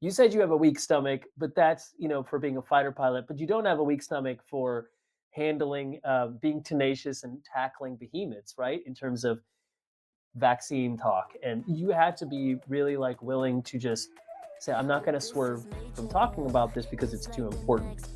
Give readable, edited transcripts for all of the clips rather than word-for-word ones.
you said you have a weak stomach, but that's, for being a fighter pilot, but you don't have a weak stomach for handling, being tenacious and tackling behemoths, right? In terms of vaccine talk. And you have to be really like willing to just say, I'm not going to swerve from talking about this because it's too important.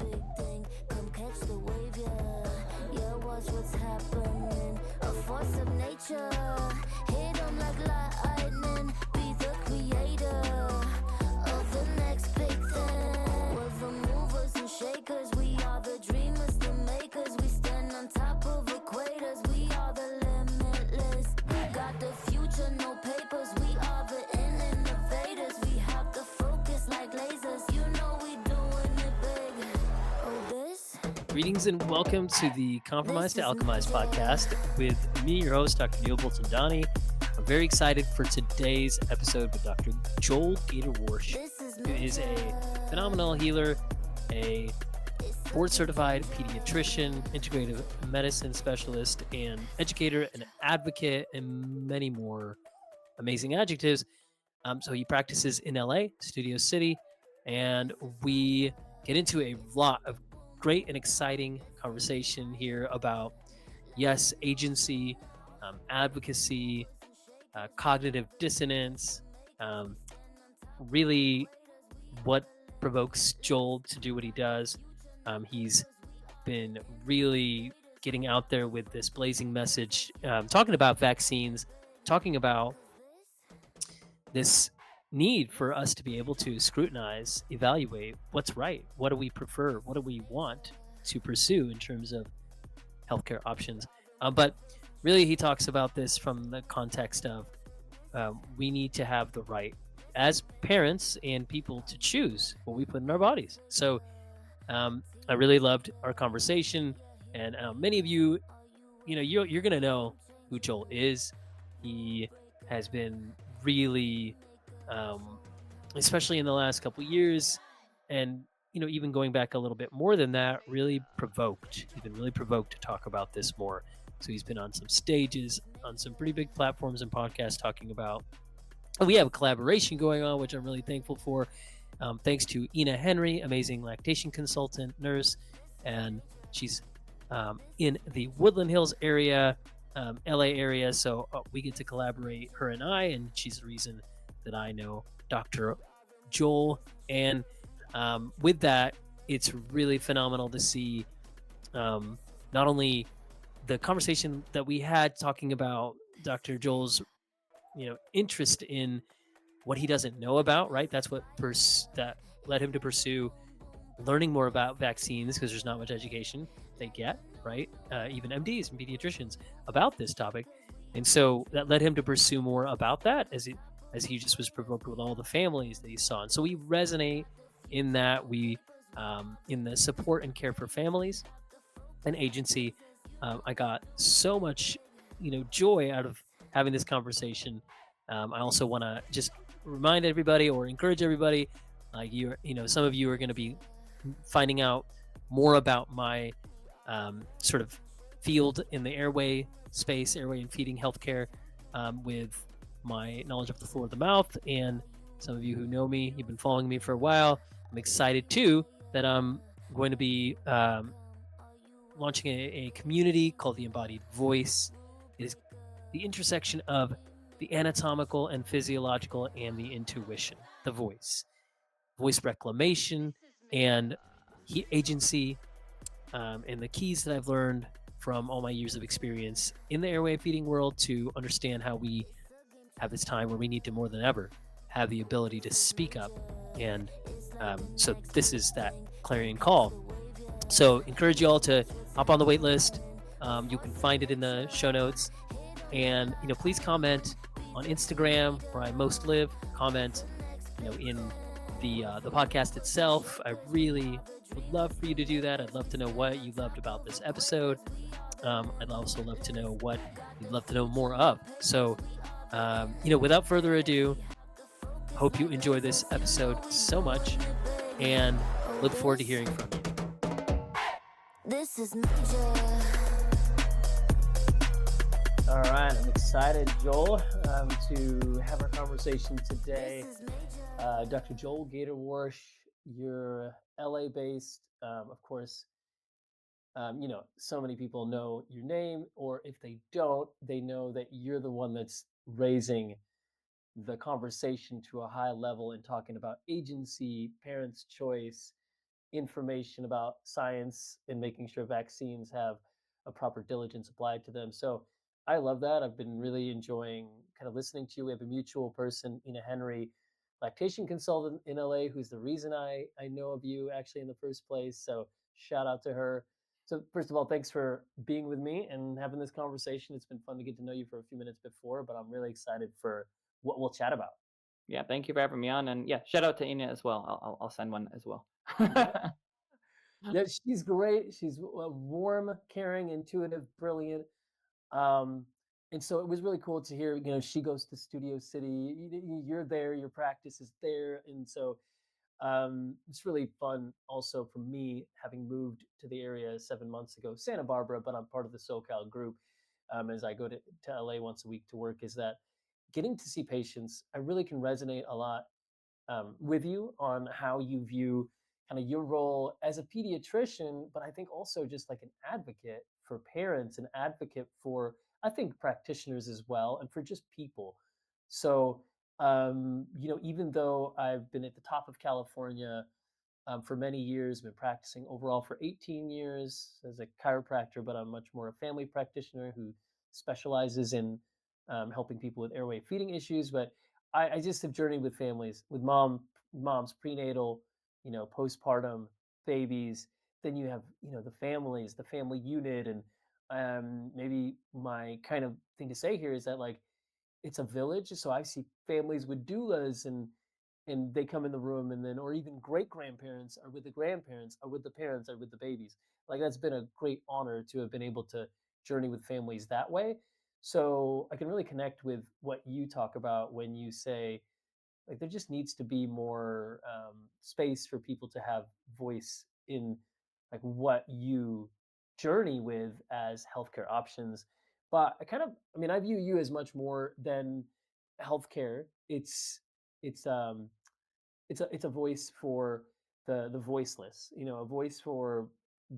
Greetings and welcome to the Compromised to Alchemized podcast with me, your host, Dr. Neil Bolton-Donnie. I'm very excited for today's episode with Dr. Joel Gator Warsh, who is a phenomenal healer, a board-certified pediatrician, integrative medicine specialist, and educator, and advocate, and many more amazing adjectives. So he practices in LA, Studio City, and we get into a lot of great and exciting conversation here about, yes, agency, advocacy, cognitive dissonance, really what provokes Joel to do what he does. He's been really getting out there with this blazing message, talking about vaccines, talking about this need for us to be able to scrutinize, evaluate what's right, what do we prefer, what do we want to pursue in terms of healthcare options. But really, he talks about this from the context of we need to have the right as parents and people to choose what we put in our bodies. So I really loved our conversation, and many of you, you're going to know who Joel is. He has been really especially in the last couple of years, and even going back a little bit more than that, really provoked. He's been really provoked to talk about this more. So he's been on some stages, on some pretty big platforms and podcasts talking about. We have a collaboration going on, which I'm really thankful for. Thanks to Ina Henry, amazing lactation consultant, nurse, and she's in the Woodland Hills area, LA area. So we get to collaborate, her and I, and she's the reason that I know Dr. Joel. And with that, it's really phenomenal to see not only the conversation that we had talking about Dr. Joel's interest in what he doesn't know about, right? That's what that led him to pursue learning more about vaccines, because there's not much education they get, right? Even MDs and pediatricians about this topic. And so that led him to pursue more about that as he just was provoked with all the families that he saw. And so we resonate in that. We, in the support and care for families and agency, I got so much, joy out of having this conversation. I also want to just remind everybody or encourage everybody, some of you are going to be finding out more about my sort of field in the airway space, airway and feeding healthcare, with my knowledge of the floor of the mouth. And some of you who know me, you've been following me for a while. I'm excited too that I'm going to be launching a community called the Embodied Voice. It is the intersection of the anatomical and physiological and the intuition, the voice reclamation, and agency, and the keys that I've learned from all my years of experience in the airway feeding world to understand how we have this time where we need to more than ever have the ability to speak up. And so this is that clarion call. So encourage you all to hop on the wait list. You can find it in the show notes. And, please comment on Instagram, where I most live. Comment, in the podcast itself. I really would love for you to do that. I'd love to know what you loved about this episode. I'd also love to know what you'd love to know more of. So, without further ado, hope you enjoy this episode so much, and look forward to hearing from you. This is major. All right, I'm excited, Joel, to have our conversation today. Dr. Joel Gator Warsh, you're LA based. Of course, so many people know your name, or if they don't, they know that you're the one that's raising the conversation to a high level and talking about agency, parents' choice, information about science, and making sure vaccines have a proper diligence applied to them. So I love that. I've been really enjoying kind of listening to you. We have a mutual person, Ina Henry, lactation consultant in LA, who's the reason I know of you actually in the first place. So shout out to her. So first of all, thanks for being with me and having this conversation. It's been fun to get to know you for a few minutes before, but I'm really excited for what we'll chat about. Yeah, thank you for having me on, and yeah, shout out to Ina as well. I'll send one as well. Yeah. Yeah, she's great. She's warm, caring, intuitive, brilliant. Um, and so it was really cool to hear, she goes to Studio City, you're there, your practice is there. And so it's really fun also for me having moved to the area 7 months ago, Santa Barbara, but I'm part of the SoCal group as I go to LA once a week to work, is that getting to see patients, I really can resonate a lot with you on how you view kind of your role as a pediatrician, but I think also just like an advocate for parents, an advocate for, I think, practitioners as well, and for just people. So, even though I've been at the top of California for many years, been practicing overall for 18 years as a chiropractor, but I'm much more a family practitioner who specializes in helping people with airway feeding issues. But I just have journeyed with families, with moms prenatal, postpartum babies. Then you have, the families, the family unit. And maybe my kind of thing to say here is that, like, it's a village. So I see families with doulas, and they come in the room, and then, or even great grandparents are with the grandparents, are with the parents, are with the babies. Like, that's been a great honor to have been able to journey with families that way. So I can really connect with what you talk about when you say, like, there just needs to be more space for people to have voice in, like, what you journey with as healthcare options. But I view you as much more than healthcare. It's it's um it's a it's a voice for the voiceless, a voice for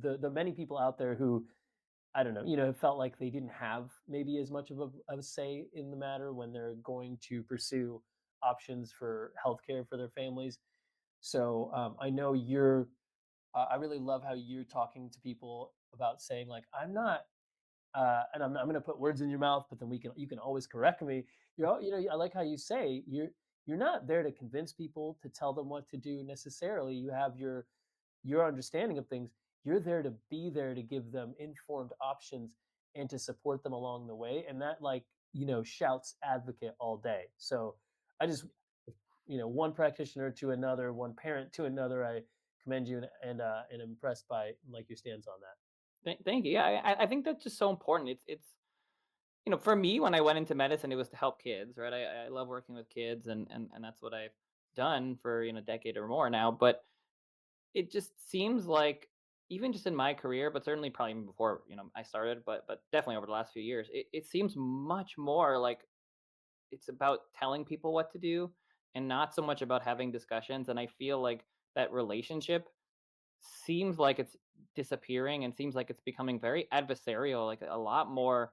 the many people out there who, I don't know, have felt like they didn't have maybe as much of a say in the matter when they're going to pursue options for healthcare for their families. So I know I really love how you're talking to people about saying, like, I'm not, and I'm going to put words in your mouth, but then you can always correct me. I like how you say you're not there to convince people, to tell them what to do necessarily. You have your understanding of things. You're there to be there to give them informed options and to support them along the way. And that, like, shouts advocate all day. So I just, one practitioner to another, one parent to another, I commend you, and impressed by, like, your stance on that. Thank you. Yeah, I think that's just so important. It's for me when I went into medicine, it was to help kids, right? I love working with kids, and that's what I've done for a decade or more now. But it just seems like even just in my career, but certainly probably even before I started, but definitely over the last few years, it seems much more like it's about telling people what to do and not so much about having discussions. And I feel like that relationship seems like it's disappearing and seems like it's becoming very adversarial, like a lot more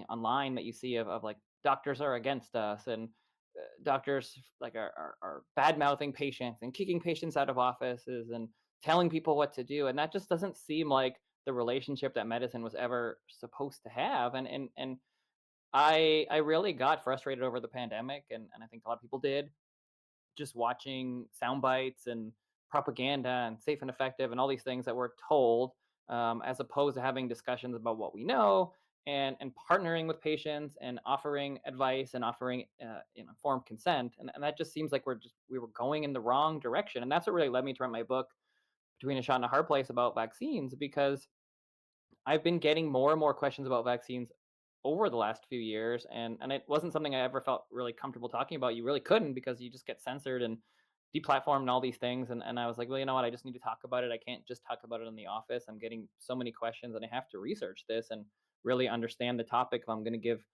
online that you see of like doctors are against us and doctors like are bad mouthing patients and kicking patients out of offices and telling people what to do, and that just doesn't seem like the relationship that medicine was ever supposed to have. And I really got frustrated over the pandemic, and I think a lot of people did, just watching sound bites and propaganda and safe and effective and all these things that we're told, as opposed to having discussions about what we know and partnering with patients and offering advice and offering informed consent. And that just seems like we were going in the wrong direction. And that's what really led me to write my book, Between a Shot and a Hard Place, about vaccines, because I've been getting more and more questions about vaccines over the last few years, and it wasn't something I ever felt really comfortable talking about. You really couldn't, because you just get censored and deplatformed and all these things. And I was like, well, you know what? I just need to talk about it. I can't just talk about it in the office. I'm getting so many questions, and I have to research this and really understand the topic if I'm going to give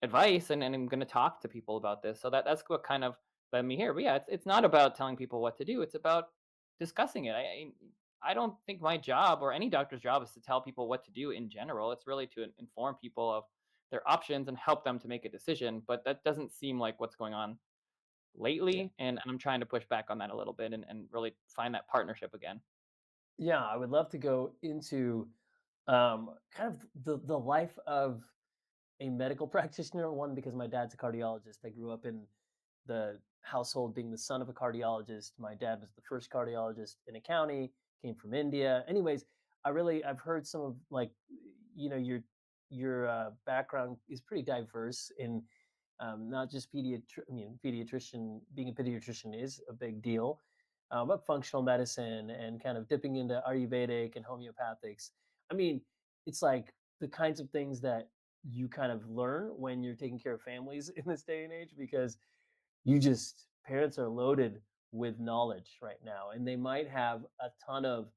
advice, and I'm going to talk to people about this. So that's what kind of led me here. But yeah, it's not about telling people what to do. It's about discussing it. I don't think my job or any doctor's job is to tell people what to do in general. It's really to inform people of their options and help them to make a decision. But that doesn't seem like what's going on Yeah. lately, and I'm trying to push back on that a little bit, and really find that partnership again. Yeah, I would love to go into kind of the life of a medical practitioner. One, because my dad's a cardiologist. I grew up in the household being the son of a cardiologist. My dad was the first cardiologist in a county, came from India. Anyways, I've heard some of like your background is pretty diverse in not just pediatrician. Being a pediatrician is a big deal, but functional medicine and kind of dipping into Ayurvedic and homeopathics. I mean, it's like the kinds of things that you kind of learn when you're taking care of families in this day and age, because parents are loaded with knowledge right now, and they might have a ton of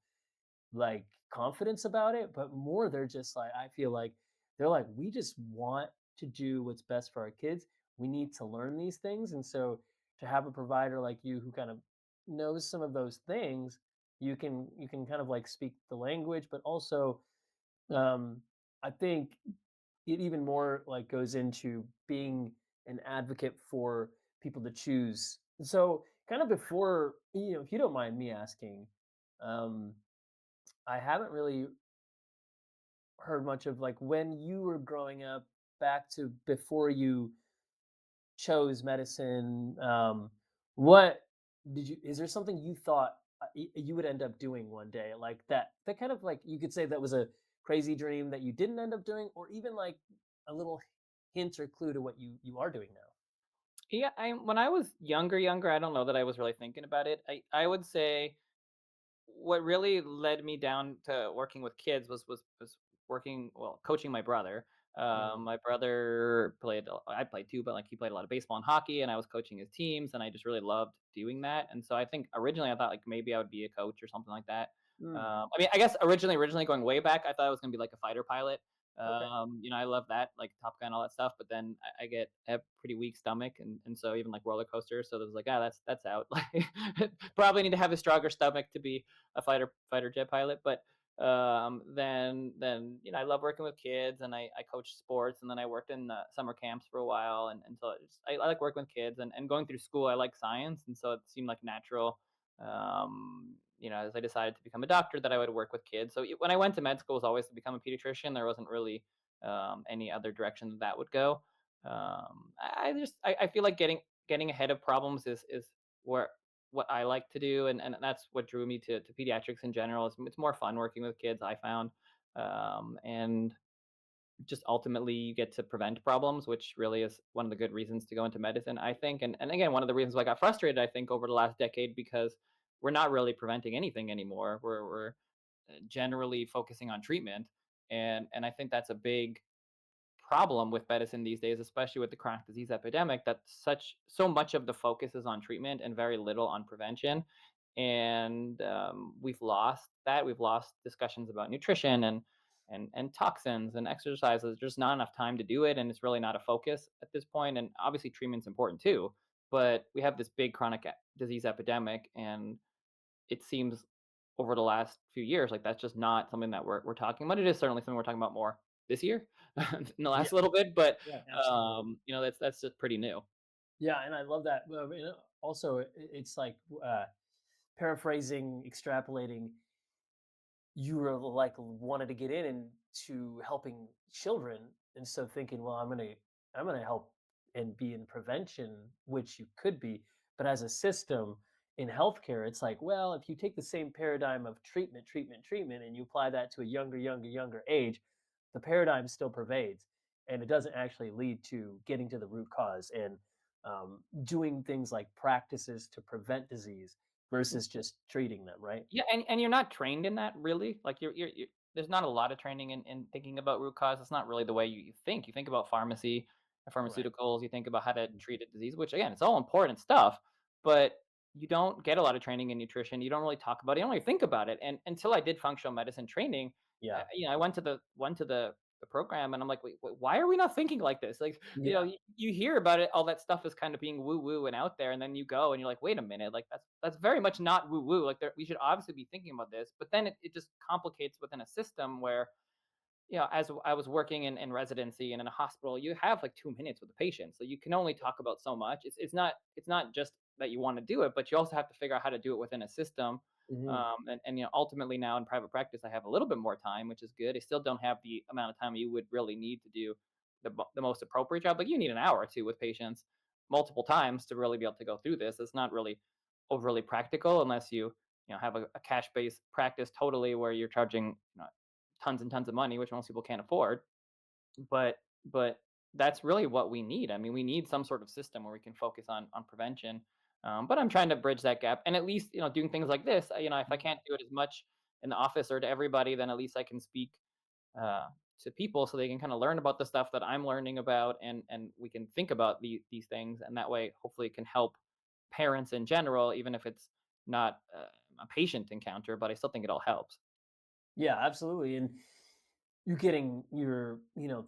like confidence about it, but more they're just like, I feel like they're like, we just want to do what's best for our kids. We need to learn these things. And so to have a provider like you who kind of knows some of those things, you can kind of like speak the language, but also I think it even more like goes into being an advocate for people to choose. So kind of before, if you don't mind me asking, um, I haven't really heard much of like when you were growing up back to before you chose medicine. What is there something you thought you would end up doing one day, like that kind of like you could say that was a crazy dream that you didn't end up doing, or even like a little hint or clue to what you are doing now? Yeah, when I was younger, I don't know that I was really thinking about it. I would say what really led me down to working with kids was working, well, coaching my brother. Mhm. My brother played. I played too, but like he played a lot of baseball and hockey, and I was coaching his teams, and I just really loved doing that. And so I think originally I thought like maybe I would be a coach or something like that. Mm, I mean, I guess originally going way back, I thought I was gonna be like a fighter pilot. okay. I love that, like Top Gun, all that stuff. But then I have pretty weak stomach, and so even like roller coasters. So there's like, that's out. Like probably need to have a stronger stomach to be a fighter jet pilot. But then I love working with kids, and I coach sports, and then I worked in summer camps for a while, and so I like working with kids, and going through school. I like science, and so it seemed like natural. As I decided to become a doctor, that I would work with kids. So when I went to med school, it was always to become a pediatrician. There wasn't really any other direction that would go. I feel like getting ahead of problems is where what I like to do, and that's what drew me to pediatrics in general. It's more fun working with kids, I found, and just ultimately you get to prevent problems, which really is one of the good reasons to go into medicine, I think. And again, one of the reasons why I got frustrated, I think, over the last decade, because we're not really preventing anything anymore. We're generally focusing on treatment, and I think that's a big problem with medicine these days, especially with the chronic disease epidemic, that so much of the focus is on treatment and very little on prevention. And we've lost that. We've lost discussions about nutrition and toxins and exercises. There's just not enough time to do it, and it's really not a focus at this point. And obviously, treatment's important too, but we have this big chronic disease epidemic, and it seems over the last few years like that's just not something that we're talking about. It is certainly something we're talking about more this year in the Yeah, last little bit, but yeah, absolutely. that's just pretty new. Yeah, and I love that. Also, it's like paraphrasing, extrapolating. You were like wanted to get in into helping children, and so thinking, well, I'm gonna help and be in prevention, which you could be, but as a system in healthcare, it's like, well, if you take the same paradigm of treatment, and you apply that to a younger age, the paradigm still pervades, and it doesn't actually lead to getting to the root cause and doing things like practices to prevent disease versus just treating them, right? Yeah, and you're not trained in that really. Like you're there's not a lot of training in thinking about root cause. It's not really the way you think. You think about pharmacy, Right. pharmaceuticals. You think about how to treat a disease, which again, it's all important stuff. But you don't get a lot of training in nutrition. You don't really talk about it. You don't really think about it. And until I did functional medicine training, Yeah. I went to the the program, and I'm like, wait, why are we not thinking like this? Like, Yeah. you hear about it, all that stuff is kind of being woo woo and out there, and then you go and you're like, wait a minute, like that's very much not woo woo. Like, we should obviously be thinking about this, but then it just complicates within a system where, as I was working in residency and in a hospital, you have like 2 minutes with the patient, so you can only talk about so much. It's not just that you want to do it, but you also have to figure out how to do it within a system. Hmm. And ultimately now in private practice, I have a little bit more time, which is good. I still don't have the amount of time you would really need to do the most appropriate job. Like, you need an hour or two with patients multiple times to really be able to go through this. It's not really overly practical unless you have a cash based practice totally where you're charging tons and tons of money, which most people can't afford. But that's really what we need. I mean, we need some sort of system where we can focus on prevention. But I'm trying to bridge that gap, and at least doing things like this. If I can't do it as much in the office or to everybody, then at least I can speak uh, to people so they can kind of learn about the stuff that I'm learning about, and we can think about these things, and that way, hopefully, it can help parents in general, even if it's not a patient encounter. But I still think it all helps. Yeah, absolutely. And you're getting your,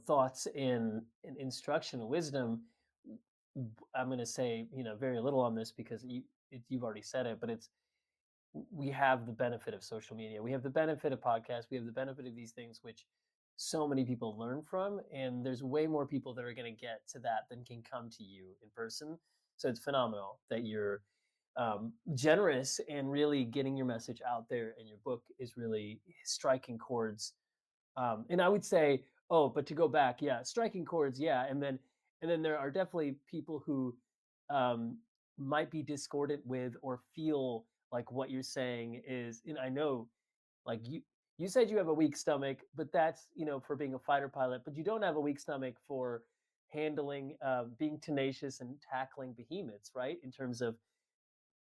thoughts and instruction and wisdom. I'm going to say, very little on this because you've already said it, but we have the benefit of social media. We have the benefit of podcasts. We have the benefit of these things, which so many people learn from. And there's way more people that are going to get to that than can come to you in person. So it's phenomenal that you're generous and really getting your message out there. And your book is really striking chords. And I would say, oh, but to go back, yeah, striking chords, yeah. And then there are definitely people who um, might be discordant with or feel like what you're saying is, and I know, like you said you have a weak stomach, but that's for being a fighter pilot, but you don't have a weak stomach for handling being tenacious and tackling behemoths, right? In terms of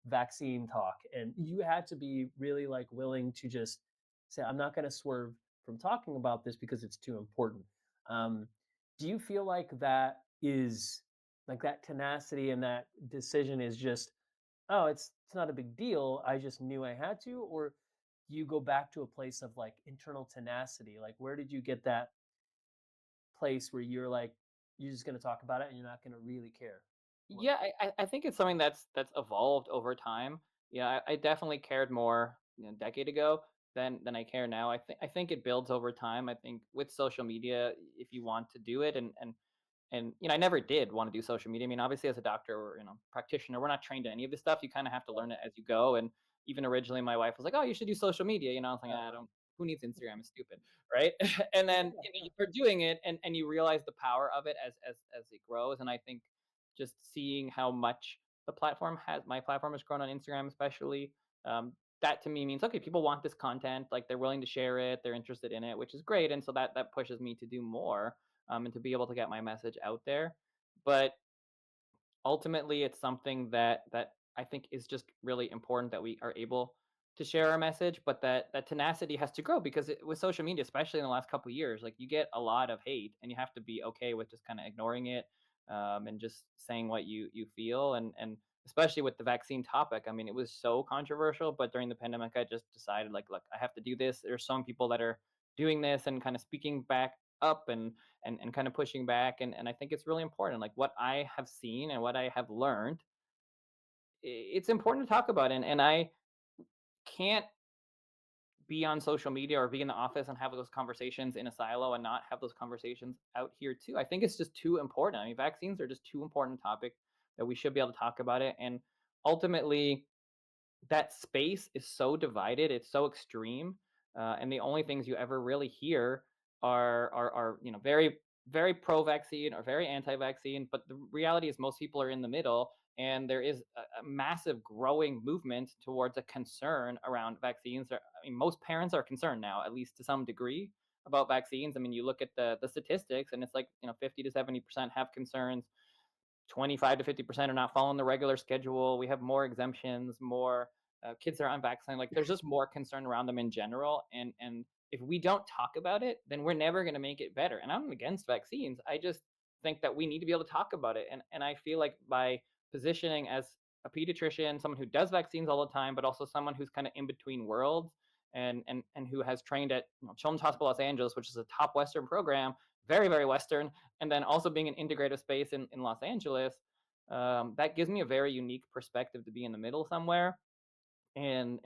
vaccine talk, and you had to be really like willing to just say, I'm not going to swerve from talking about this because it's too important. um, do you feel like that is like that tenacity and that decision is just, oh, it's not a big deal, I just knew I had to? Or do you go back to a place of like internal tenacity? Like, where did you get that place where you're like, you're just going to talk about it and you're not going to really care what? Yeah, I think it's something that's evolved over time. Yeah, I definitely cared more a decade ago than I care now. I think it builds over time. I think with social media, if you want to do it, and I never did want to do social media. I mean, obviously, as a doctor or practitioner, we're not trained in any of this stuff. You kind of have to learn it as you go. And even originally, my wife was like, "Oh, you should do social media." I was like, "I don't. Who needs Instagram? It's stupid, right?" And then you're doing it, and you realize the power of it as it grows. And I think just seeing how much my platform has grown on Instagram, especially. That to me means, okay, people want this content, like they're willing to share it, they're interested in it, which is great, and so that pushes me to do more, and to be able to get my message out there. But ultimately, it's something that I think is just really important that we are able to share our message, but that tenacity has to grow because with social media, especially in the last couple of years, like you get a lot of hate, and you have to be okay with just kind of ignoring it, and just saying what you feel, and especially with the vaccine topic. I mean, it was so controversial, but during the pandemic, I just decided, like, look, I have to do this. There's some people that are doing this and kind of speaking back up, and kind of pushing back, and I think it's really important, like what I have seen and what I have learned. It's important to talk about, and I can't be on social media or be in the office and have those conversations in a silo and not have those conversations out here too. I think it's just too important. I mean, vaccines are just too important topic that we should be able to talk about it. And ultimately, that space is so divided, it's so extreme, and the only things you ever really hear are very very pro-vaccine or very anti-vaccine. But the reality is most people are in the middle, and there is a massive growing movement towards a concern around vaccines. I mean, most parents are concerned now, at least to some degree, about vaccines. I mean, you look at the statistics, and it's like 50 to 70% have concerns. 25 to 50% are not following the regular schedule. We have more exemptions, more kids that are unvaccinated. Like, there's just more concern around them in general. And if we don't talk about it, then we're never going to make it better. And I'm against vaccines. I just think that we need to be able to talk about it. And I feel like by positioning as a pediatrician, someone who does vaccines all the time, but also someone who's kind of in between worlds, and who has trained at Children's Hospital Los Angeles, which is a top Western program, very very Western, and then also being an integrative space in Los Angeles, that gives me a very unique perspective to be in the middle somewhere. And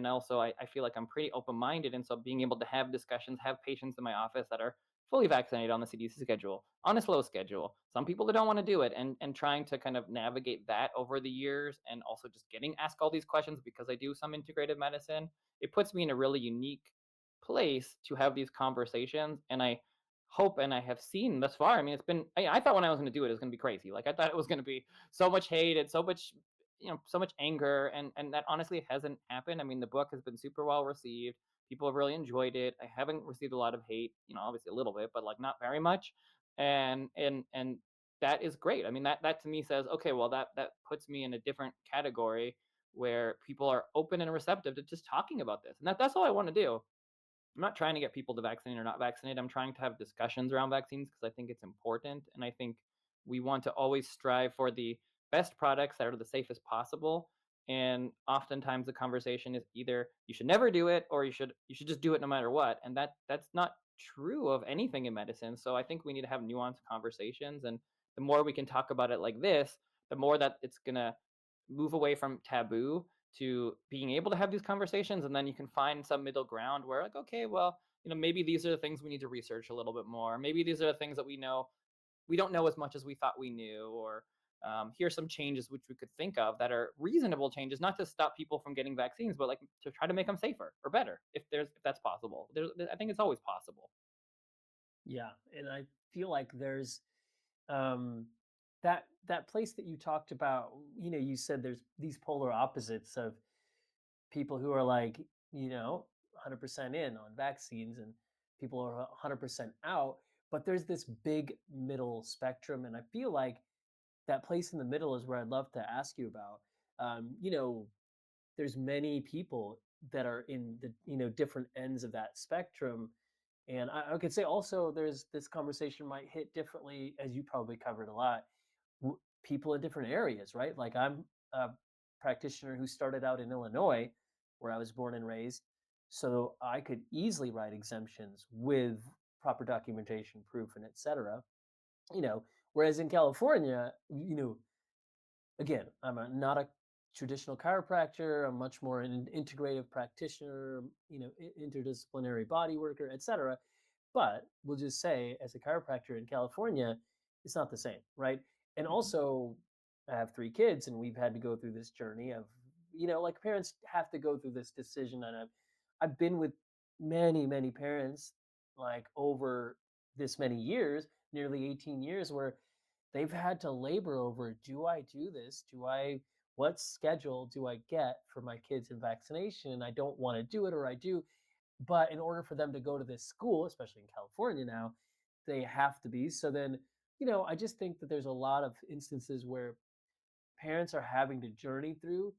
also I feel like I'm pretty open-minded, and so being able to have discussions, have patients in my office that are fully vaccinated on the CDC schedule, on a slow schedule, some people that don't want to do it, and trying to kind of navigate that over the years, and also just getting asked all these questions because I do some integrative medicine, it puts me in a really unique place to have these conversations. And I hope, and I have seen thus far, I mean, it's been, I thought when I was going to do it was going to be crazy, like I thought it was going to be so much hate and so much, so much anger, and that honestly hasn't happened. I mean, the book has been super well received, people have really enjoyed it, I haven't received a lot of hate, obviously a little bit, but like not very much. And that is great. I mean, that to me says, okay, well, that puts me in a different category where people are open and receptive to just talking about this, and that's all I want to do. I'm not trying to get people to vaccinate or not vaccinate. I'm trying to have discussions around vaccines because I think it's important. And I think we want to always strive for the best products that are the safest possible. And oftentimes the conversation is either you should never do it or you should just do it no matter what. And that's not true of anything in medicine. So I think we need to have nuanced conversations. And the more we can talk about it like this, the more that it's gonna move away from taboo to being able to have these conversations. And then you can find some middle ground where, like, okay, well, maybe these are the things we need to research a little bit more, maybe these are the things that we don't know as much as we thought we knew, or here's some changes which we could think of that are reasonable changes, not to stop people from getting vaccines, but like to try to make them safer or better, if that's possible. I think it's always possible. Yeah, and I feel like there's um, that place that you talked about. You said there's these polar opposites of people who are like, 100% in on vaccines, and people are 100% out. But there's this big middle spectrum, and I feel like that place in the middle is where I'd love to ask you about. There's many people that are in the different ends of that spectrum, and I could say also there's this conversation might hit differently, as you probably covered a lot, people in different areas, right? Like I'm a practitioner who started out in Illinois, where I was born and raised, so I could easily write exemptions with proper documentation, proof, and etc. You know, whereas in California, again, not a traditional chiropractor. I'm much more an integrative practitioner, interdisciplinary body worker, etc. But we'll just say, as a chiropractor in California, it's not the same, right? And Mhm. also, I have 3 kids, and we've had to go through this journey of, like parents have to go through this decision. And I've been with many, many parents, like over this many years, nearly 18 years, where they've had to labor over, do I do this? What schedule do I get for my kids in vaccination? And I don't want to do it, or I do. But in order for them to go to this school, especially in California now, they have to be. So then, I just think that there's a lot of instances where parents are having to journey through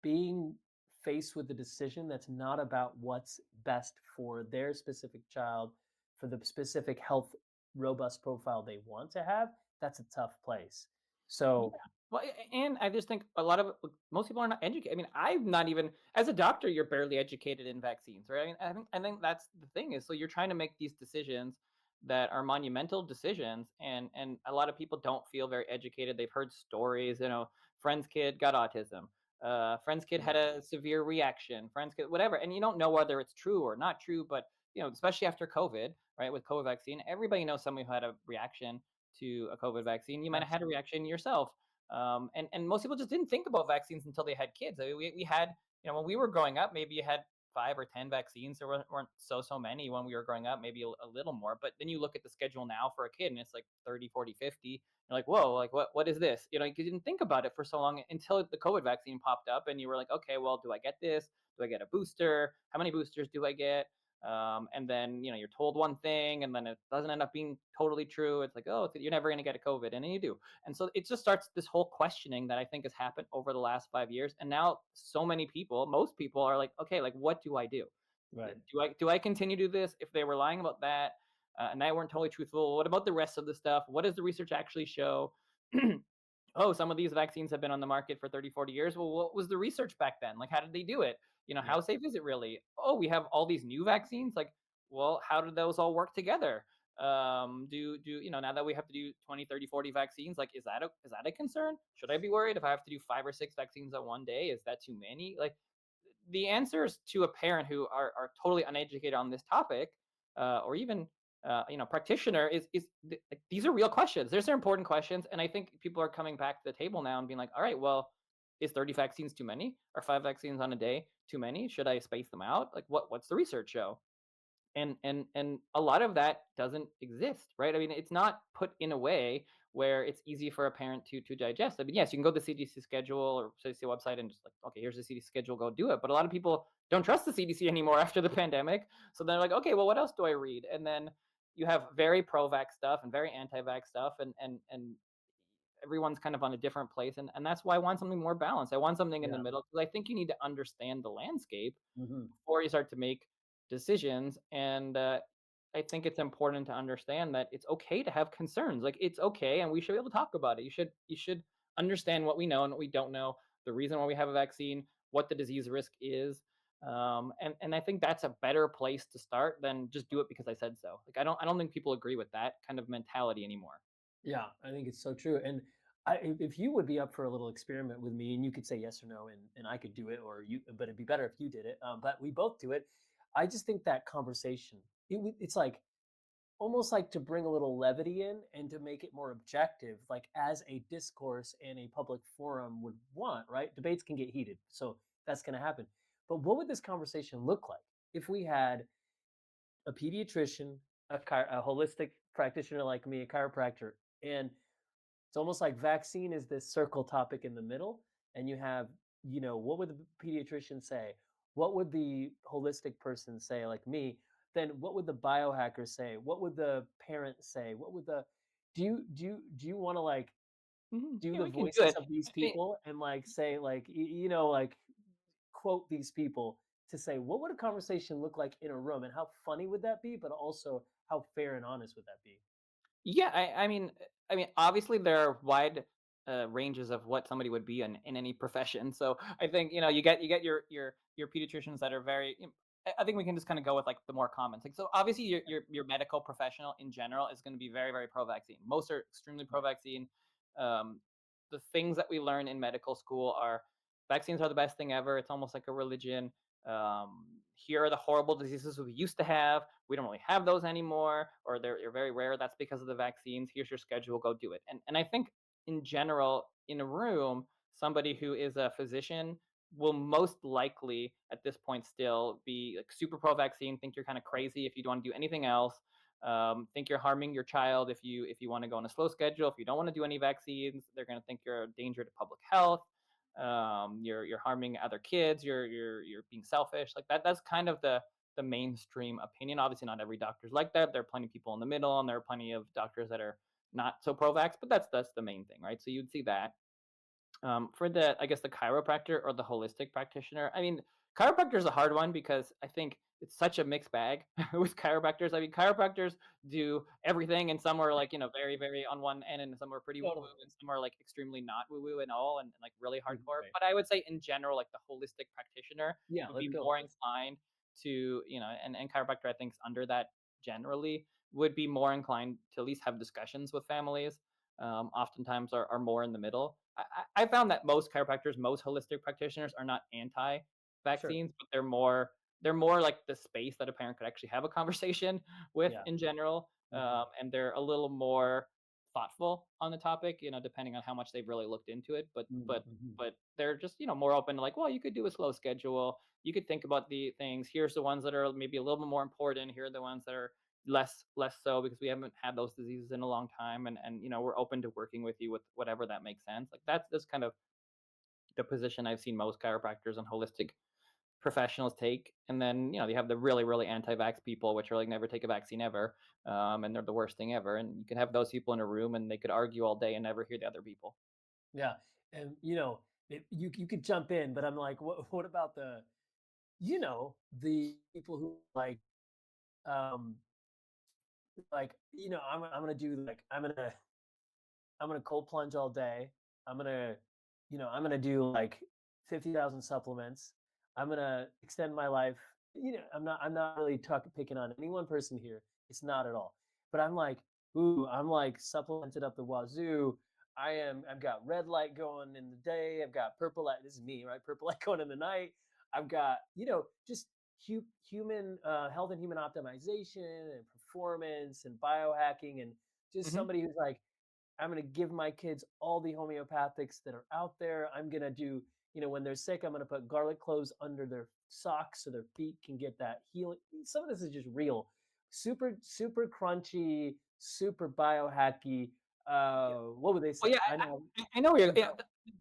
being faced with a decision that's not about what's best for their specific child, for the specific health robust profile they want to have. That's a tough place. Yeah. So, Well, and I just think a lot of most people are not educated. I mean, I'm not even, as a doctor, you're barely educated in vaccines, right? I mean, I think that's the thing is, so you're trying to make these decisions that are monumental decisions, and a lot of people don't feel very educated. They've heard stories, friend's kid got autism, friend's kid had yeah, a severe reaction, friend's kid whatever, and you don't know whether it's true or not true. But especially after COVID, right, with COVID vaccine, everybody knows somebody who had a reaction to a COVID vaccine. You might have had a absolutely. reaction yourself. And most people just didn't think about vaccines until they had kids. I mean, we had, when we were growing up, maybe you had 5 or 10 vaccines. There weren't so many when we were growing up, maybe a little more. But then you look at the schedule now for a kid and it's like 30, 40, 50. You're like, whoa, like what is this? You didn't think about it for so long until the COVID vaccine popped up and you were like, okay, well, do I get this? Do I get a booster? How many boosters do I get? And then you're told one thing and then it doesn't end up being totally true. It's like, oh, you're never going to get a COVID, and then you do. And so it just starts this whole questioning that I think has happened over the last 5 years. And now so many people, most people are like, okay, like what do I do? Right. Do I continue to do this? If they were lying about that, and they weren't totally truthful, what about the rest of the stuff? What does the research actually show? oh, some of these vaccines have been on the market for 30, 40 years. Well, what was the research back then? Like, how did they do it? Yeah. How safe is it really? Oh, we have all these new vaccines. Like, well, how did those all work together? Now that we have to do 20, 30, 40 vaccines, like, is that a concern? Should I be worried if I have to do 5 or 6 vaccines on one day? Is that too many? Like, the answers to a parent who are totally uneducated on this topic, or even practitioner, like, these are real questions. These are important questions, and I think people are coming back to the table now and being like, all right, well, is 30 vaccines too many? Are 5 vaccines on a day too many? Should I space them out? Like, what's the research show? And a lot of that doesn't exist, right? I mean, it's not put in a way where it's easy for a parent to digest. I mean, yes, you can go to the CDC schedule or CDC website and just like, okay, here's the CDC schedule, go do it. But a lot of people don't trust the CDC anymore after the pandemic, so they're like, okay, well, what else do I read? And then you have very pro-vax stuff and very anti-vax stuff, and everyone's kind of on a different place, and that's why I want something more balanced. I want something in the Yeah. middle because I think you need to understand the landscape Hmm. before you start to make decisions. And I think it's important to understand that it's okay to have concerns. Like, it's okay, and we should be able to talk about it. You should understand what we know and what we don't know, the reason why we have a vaccine, what the disease risk is. And I think that's a better place to start than just do it because I said so. Like, I don't think people agree with that kind of mentality anymore. Yeah, I think it's so true. And if you would be up for a little experiment with me, and you could say yes or no, and I could do it, or you, but it'd be better if you did it. But we both do it. I just think that conversation, it's like almost like to bring a little levity in and to make it more objective, like as a discourse and a public forum would want. Right? Debates can get heated, so that's going to happen. But what would this conversation look like if we had a pediatrician, a holistic practitioner like me, a chiropractor, and it's almost like vaccine is this circle topic in the middle, and you have, what would the pediatrician say? What would the holistic person say, like me? Then what would the biohacker say? What would the parent say? What would the do you want to like do Yeah, the we can do voices it. of these I mean, people and like say like like quote these people to say what would a conversation look like in a room and how funny would that be, but also how fair and honest would that be? yeah, I mean, obviously there are wide ranges of what somebody would be in any profession. So I think you get your pediatricians that are very. I think we can just kind of go with like the more common things. So obviously your medical professional in general is going to be very, very pro vaccine. Most are extremely pro Yeah, vaccine. Um, the things that we learn in medical school are vaccines are the best thing ever. It's almost like a religion. Here are the horrible diseases we used to have. We don't really have those anymore, or they're very rare. That's because of the vaccines. Here's your schedule. Go do it. And I think in general, in a room, somebody who is a physician will most likely at this point still be like super pro vaccine. Think you're kind of crazy if you don't want to do anything else. Think you're harming your child if you want to go on a slow schedule. If you don't want to do any vaccines, they're going to think you're a danger to public health. You're harming other kids. You're being selfish. Like that's kind of the mainstream opinion. Obviously, not every doctor's like that. There are plenty of people in the middle, and there are plenty of doctors that are not so pro-vax. But that's the main thing, right? So you'd see that. For the, I guess, the chiropractor or the holistic practitioner. I mean, chiropractor is a hard one because I think it's such a mixed bag with chiropractors. I mean, chiropractors do everything, and some are like very, very on one end, and some are pretty woo woo, totally. and some are like extremely not woo woo and all, and like really hardcore. Right. But I would say in general, like the holistic practitioner Yeah, would let's be go more with this. inclined to and chiropractor I think is under that generally would be more inclined to at least have discussions with families. Oftentimes are more in the middle. I found that most chiropractors, most holistic practitioners are not Sure. anti-vaccines, but they're more like the space that a parent could actually have a conversation with Yeah. in general, Mhm. and they're a little more thoughtful on the topic, depending on how much they've really looked into it. But Mhm, but mhm. but they're just more open to like, well, you could do a slow schedule. You could think about the things. Here's the ones that are maybe a little bit more important. Here are the ones that are less so because we haven't had those diseases in a long time, and we're open to working with you with whatever that makes sense. Like that's kind of the position I've seen most chiropractors and holistic professionals take. And then you have the really, really anti-vax people, which are like never take a vaccine ever, and they're the worst thing ever. And you can have those people in a room and they could argue all day and never hear the other people. Yeah, and, you could jump in, but I'm like, what about the people who um, I'm gonna do, I'm gonna cold plunge all day. I'm gonna, I'm gonna do like 50,000 supplements. I'm gonna extend my life. I'm not really picking on any one person here. It's not at all. But I'm like, ooh, I'm like supplemented up the wazoo. I've got red light going in the day. I've got purple light. This is me, right? Purple light going in the night. I've got, just human health and human optimization and performance and biohacking and just Hmm. somebody who's like, I'm going to give my kids all the homeopathics that are out there. I'm going to do, when they're sick, I'm going to put garlic cloves under their socks so their feet can get that healing. Some of this is just real, super, super crunchy, super biohacky. What would they Well, say? yeah, I know. I know where you're. The Yeah,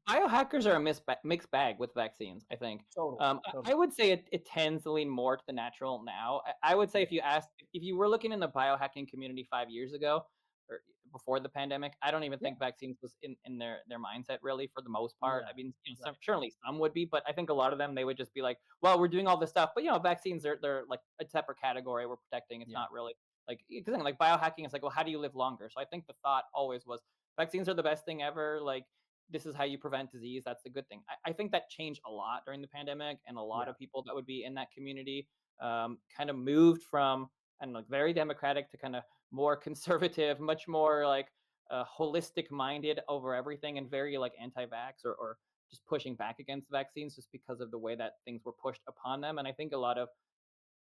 biohackers are a mixed bag with vaccines. I think. Total, I total. would say it tends to lean more to the natural now. I would say Yeah, if you were looking in the biohacking community 5 years ago or before the pandemic, I don't even yeah, think vaccines was in their mindset really for the most part. I yeah, mean, right. certainly some would be, but I think a lot of them they would just be like, well, we're doing all this stuff, but vaccines they're like a separate category we're protecting. It's Yeah, not really like because like biohacking is like, well, how do you live longer? So I think the thought always was vaccines are the best thing ever. Like this is how you prevent disease. That's the good thing. I think that changed a lot during the pandemic, and a lot yeah, of people that would be in that community kind of moved from and like very democratic to kind of more conservative, much more like holistic minded over everything, and very like anti-vax or just pushing back against vaccines just because of the way that things were pushed upon them. And I think a lot of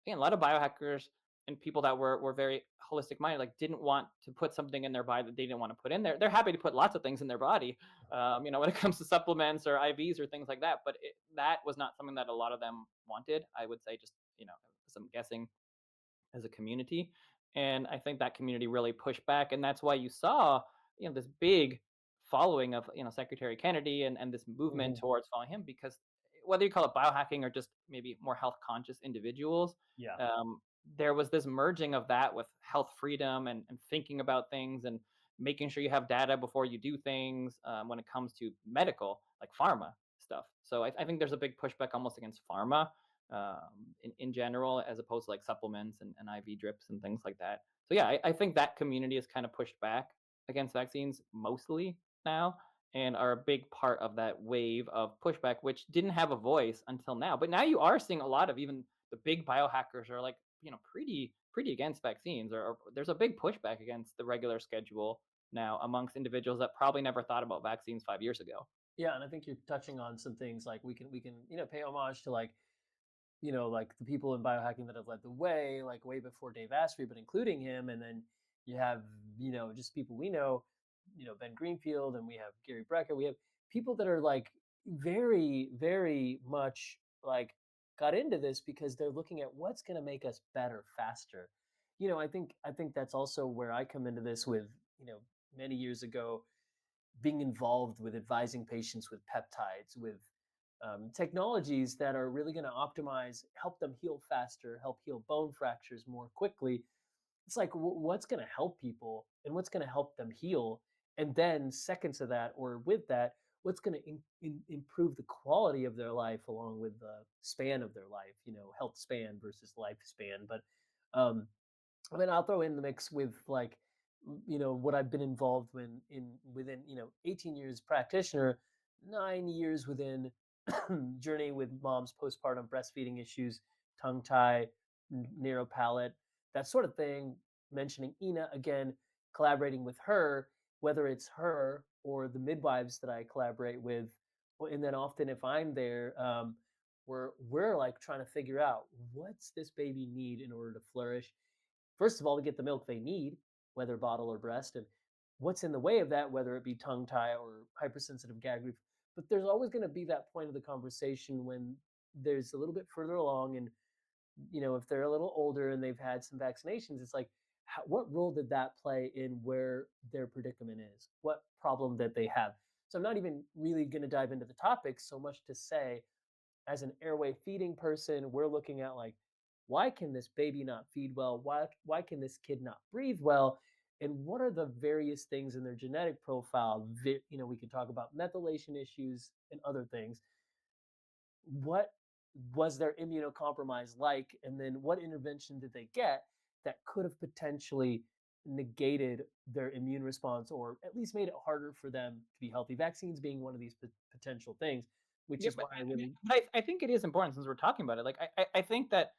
biohackers and people that were very holistic minded like didn't want to put something in their body that they didn't want to put in there. They're happy to put lots of things in their body, when it comes to supplements or IVs or things like that. But that was not something that a lot of them wanted. I would say just some guessing as a community. And I think that community really pushed back. And that's why you saw, this big following of, Secretary Kennedy and this movement mhm, towards following him because whether you call it biohacking or just maybe more health conscious individuals, yeah, there was this merging of that with health freedom and thinking about things and making sure you have data before you do things when it comes to medical, like pharma stuff. So I think there's a big pushback almost against pharma in general, as opposed to like supplements and IV drips and things like that. So yeah, I think that community is kind of pushed back against vaccines mostly now and are a big part of that wave of pushback, which didn't have a voice until now. But now you are seeing a lot of even the big biohackers are like, pretty against vaccines or there's a big pushback against the regular schedule now amongst individuals that probably never thought about vaccines 5 years ago. yeah. And I think you're touching on some things like we can pay homage to like like the people in biohacking that have led the way, like way before Dave Asprey, but including him. And then you have, just people we know, Ben Greenfield, and we have Gary Brecker. We have people that are like very, very much like got into this because they're looking at what's going to make us better faster. I think that's also where I come into this with, many years ago being involved with advising patients with peptides, with technologies that are really going to optimize, help them heal faster, help heal bone fractures more quickly. It's like, what's going to help people and what's going to help them heal? And then, second to that, or with that, what's going to improve the quality of their life along with the span of their life, health span versus lifespan. But um, I mean, I'll throw in the mix with like, what I've been involved within 18 years practitioner, 9 years within journey with mom's postpartum breastfeeding issues, tongue tie, narrow palate, that sort of thing. Mentioning Ina again, collaborating with her, whether it's her or the midwives that I collaborate with, and then often if I'm there, we're like trying to figure out what's this baby need in order to flourish. First of all, to get the milk they need, whether bottle or breast, and what's in the way of that, whether it be tongue tie or hypersensitive gag reflex. But there's always going to be that point of the conversation when there's a little bit further along, and if they're a little older and they've had some vaccinations, it's like, what role did that play in where their predicament is? What problem that they have? So I'm not even really going to dive into the topic so much to say as an airway feeding person, we're looking at like, why can this baby not feed well? Why can this kid not breathe well? And what are the various things in their genetic profile? We can talk about methylation issues and other things. What was their immunocompromise like? And then what intervention did they get that could have potentially negated their immune response or at least made it harder for them to be healthy. Vaccines being one of these potential things, which Yeah, is why I really, but I think it is important since we're talking about it. Like I think that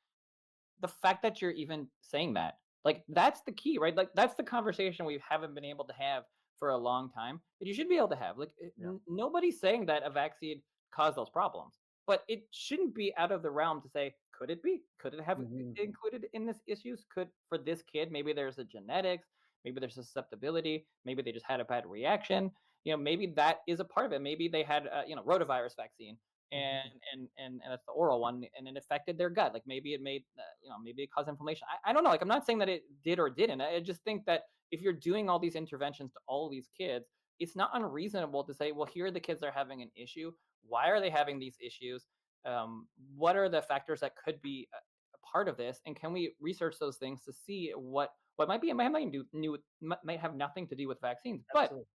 the fact that you're even saying that, like that's the key, right? Like that's the conversation we haven't been able to have for a long time that you should be able to have. Like yeah. nobody's saying that a vaccine caused those problems, but it shouldn't be out of the realm to say, could it be? Could it have Hmm. included in this issues? Could for this kid, maybe there's a genetics, maybe there's a susceptibility, maybe they just had a bad reaction. Maybe that is a part of it. Maybe they had rotavirus vaccine and Hmm. and that's the oral one, and it affected their gut. Like maybe it made maybe it caused inflammation. I don't know. Like I'm not saying that it did or didn't. I just think that if you're doing all these interventions to all these kids, it's not unreasonable to say, well, here are the kids that are having an issue. Why are they having these issues? What are the factors that could be a part of this, and can we research those things to see what might be? It might have nothing to do, might have nothing to do with vaccines, but Absolutely.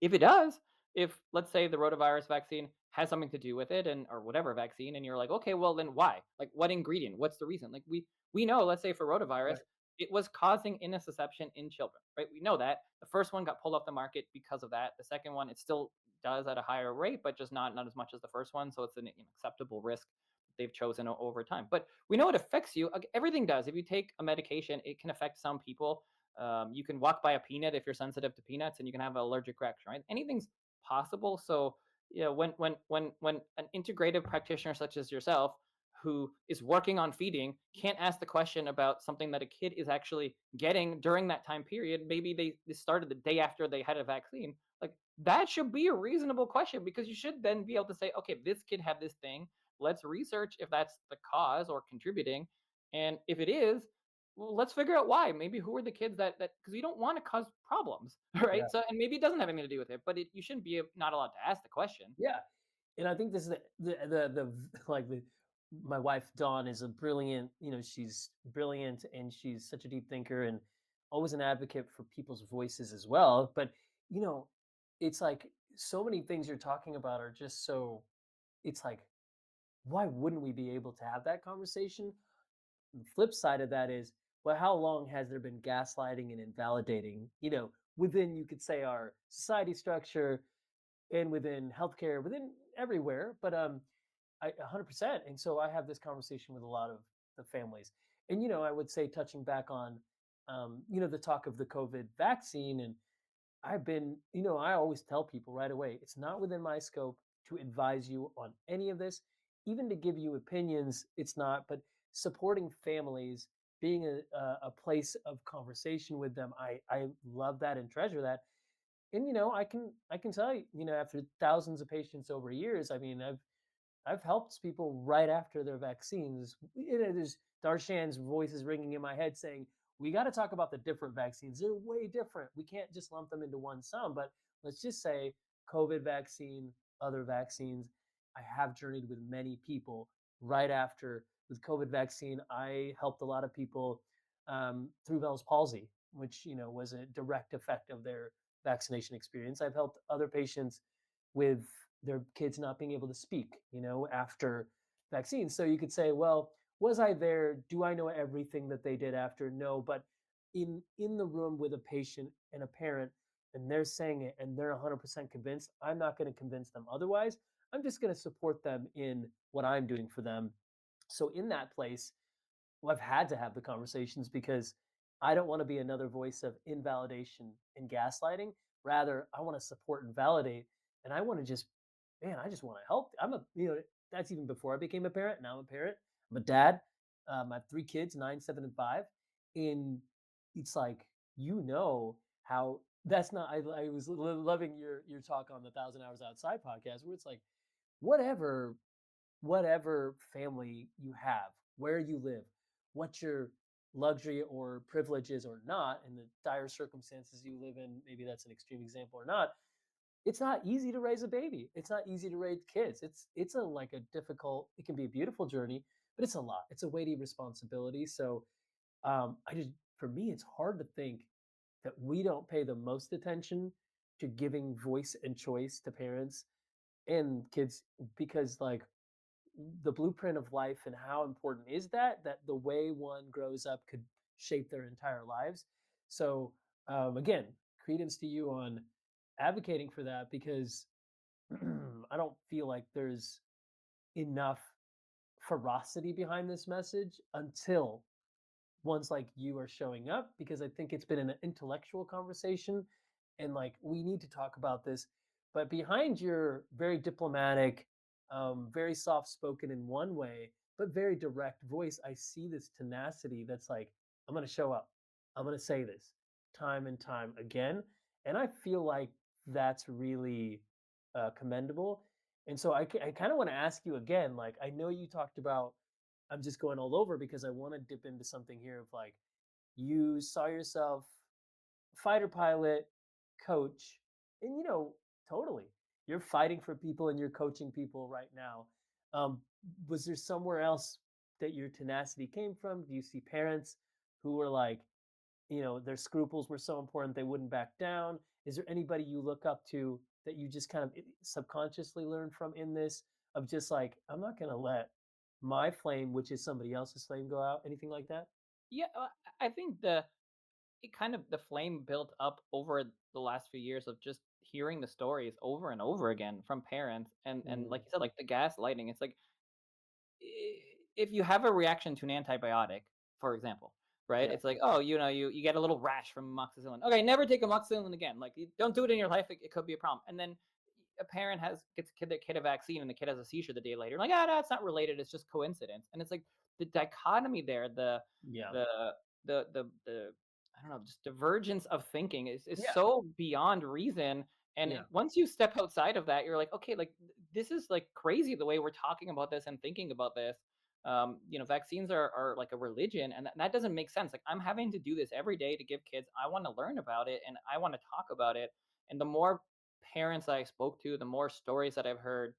if it does, if let's say the rotavirus vaccine has something to do with it and or whatever vaccine, and you're like, okay, well then why? Like what ingredient? What's the reason? Like we know, let's say for rotavirus, Right. it was causing intussusception in children, right? We know that. The first one got pulled off the market because of that. The second one, it still does at a higher rate, but just not as much as the first one. So it's an acceptable risk they've chosen over time. But we know it affects you. Everything does. If you take a medication, it can affect some people. You can walk by a peanut if you're sensitive to peanuts, and you can have an allergic reaction. Right? Anything's possible. So when an integrative practitioner such as yourself, who is working on feeding, can't ask the question about something that a kid is actually getting during that time period. Maybe they started the day after they had a vaccine. Like that should be a reasonable question because you should then be able to say, okay, this kid had this thing. Let's research if that's the cause or contributing, and if it is, well, let's figure out why. Maybe who are the kids that because you don't want to cause problems, Yeah. right? So and maybe it doesn't have anything to do with it, but you shouldn't be not allowed to ask the question. Yeah. And I think this is like my wife Dawn is a brilliant, she's brilliant and she's such a deep thinker and always an advocate for people's voices as well. But you know, it's like so many things you're talking about are just so it's like, why wouldn't we be able to have that conversation? The flip side of that is, well, how long has there been gaslighting and invalidating, within you could say our society structure and within healthcare, within everywhere. But 100%. And so I have this conversation with a lot of the families. And, I would say touching back on, the talk of the COVID vaccine. And I always tell people right away, it's not within my scope to advise you on any of this, even to give you opinions. It's not, but supporting families, being a place of conversation with them, I love that and treasure that. And I can tell you, after thousands of patients over years, I mean, I've helped people right after their vaccines. There's Darshan's voice is ringing in my head saying, we got to talk about the different vaccines. They're way different. We can't just lump them into one sum, but let's just say COVID vaccine, other vaccines. I have journeyed with many people right after with COVID vaccine. I helped a lot of people through Bell's palsy, which, was a direct effect of their vaccination experience. I've helped other patients with their kids not being able to speak, after vaccines. So you could say, well, was I there? Do I know everything that they did after? No, but in the room with a patient and a parent, and they're saying it and they're 100% convinced, I'm not going to convince them otherwise. I'm just going to support them in what I'm doing for them. So in that place, well, I've had to have the conversations because I don't want to be another voice of invalidation and gaslighting. Rather, I want to support and validate. And I want to just, man, I just want to help. That's even before I became a parent. Now I'm a parent. I'm a dad. I have 3 kids, 9, 7, and 5. And it's like, how that's not, I was loving your talk on the Thousand Hours Outside podcast where it's like, whatever family you have, where you live, what your luxury or privileges or not, in the dire circumstances you live in, maybe that's an extreme example or not. It's not easy to raise a baby. It's not easy to raise kids. It's a difficult. It can be a beautiful journey, but it's a lot. It's a weighty responsibility. So I just for me, it's hard to think that we don't pay the most attention to giving voice and choice to parents and kids because the blueprint of life and how important is that the way one grows up could shape their entire lives. So again, credence to you on advocating for that, because I don't feel like there's enough ferocity behind this message until ones like you are showing up, because I think it's been an intellectual conversation and like we need to talk about this. But behind your very diplomatic, very soft spoken in one way, but very direct voice, I see this tenacity that's like, I'm going to show up. I'm going to say this time and time again. And I feel like that's really commendable. And so I kind of want to ask you again, like, I know you talked about, I'm just going all over because I want to dip into something here of like, you saw yourself fighter pilot, coach, and totally, you're fighting for people and you're coaching people right now. Um, was there somewhere else that your tenacity came from? Do you see parents who were like, their scruples were so important they wouldn't back down? Is there anybody you look up to that you just kind of subconsciously learned from in this, of just like, I'm not going to let my flame, which is somebody else's flame, go out? Anything like that? Yeah, I think the flame built up over the last few years of just hearing the stories over and over again from parents, and like Mm, you said, like the gaslighting. It's like, if you have a reaction to an antibiotic, for example, right? yeah. It's like, oh, you get a little rash from amoxicillin. Okay, never take amoxicillin again. Like, you don't do it in your life. It could be a problem. And then a parent gets their kid a vaccine, and the kid has a seizure the day later. Like, no, it's not related. It's just coincidence. And it's like the dichotomy there, Yeah. the the I don't know, just divergence of thinking is Yeah. so beyond reason. And Yeah. once you step outside of that, you're like, okay, like this is like crazy the way we're talking about this and thinking about this. Vaccines are like a religion, and that doesn't make sense. Like, I'm having to do this every day to give kids. I want to learn about it and I want to talk about it. And the more parents that I spoke to, the more stories that I've heard,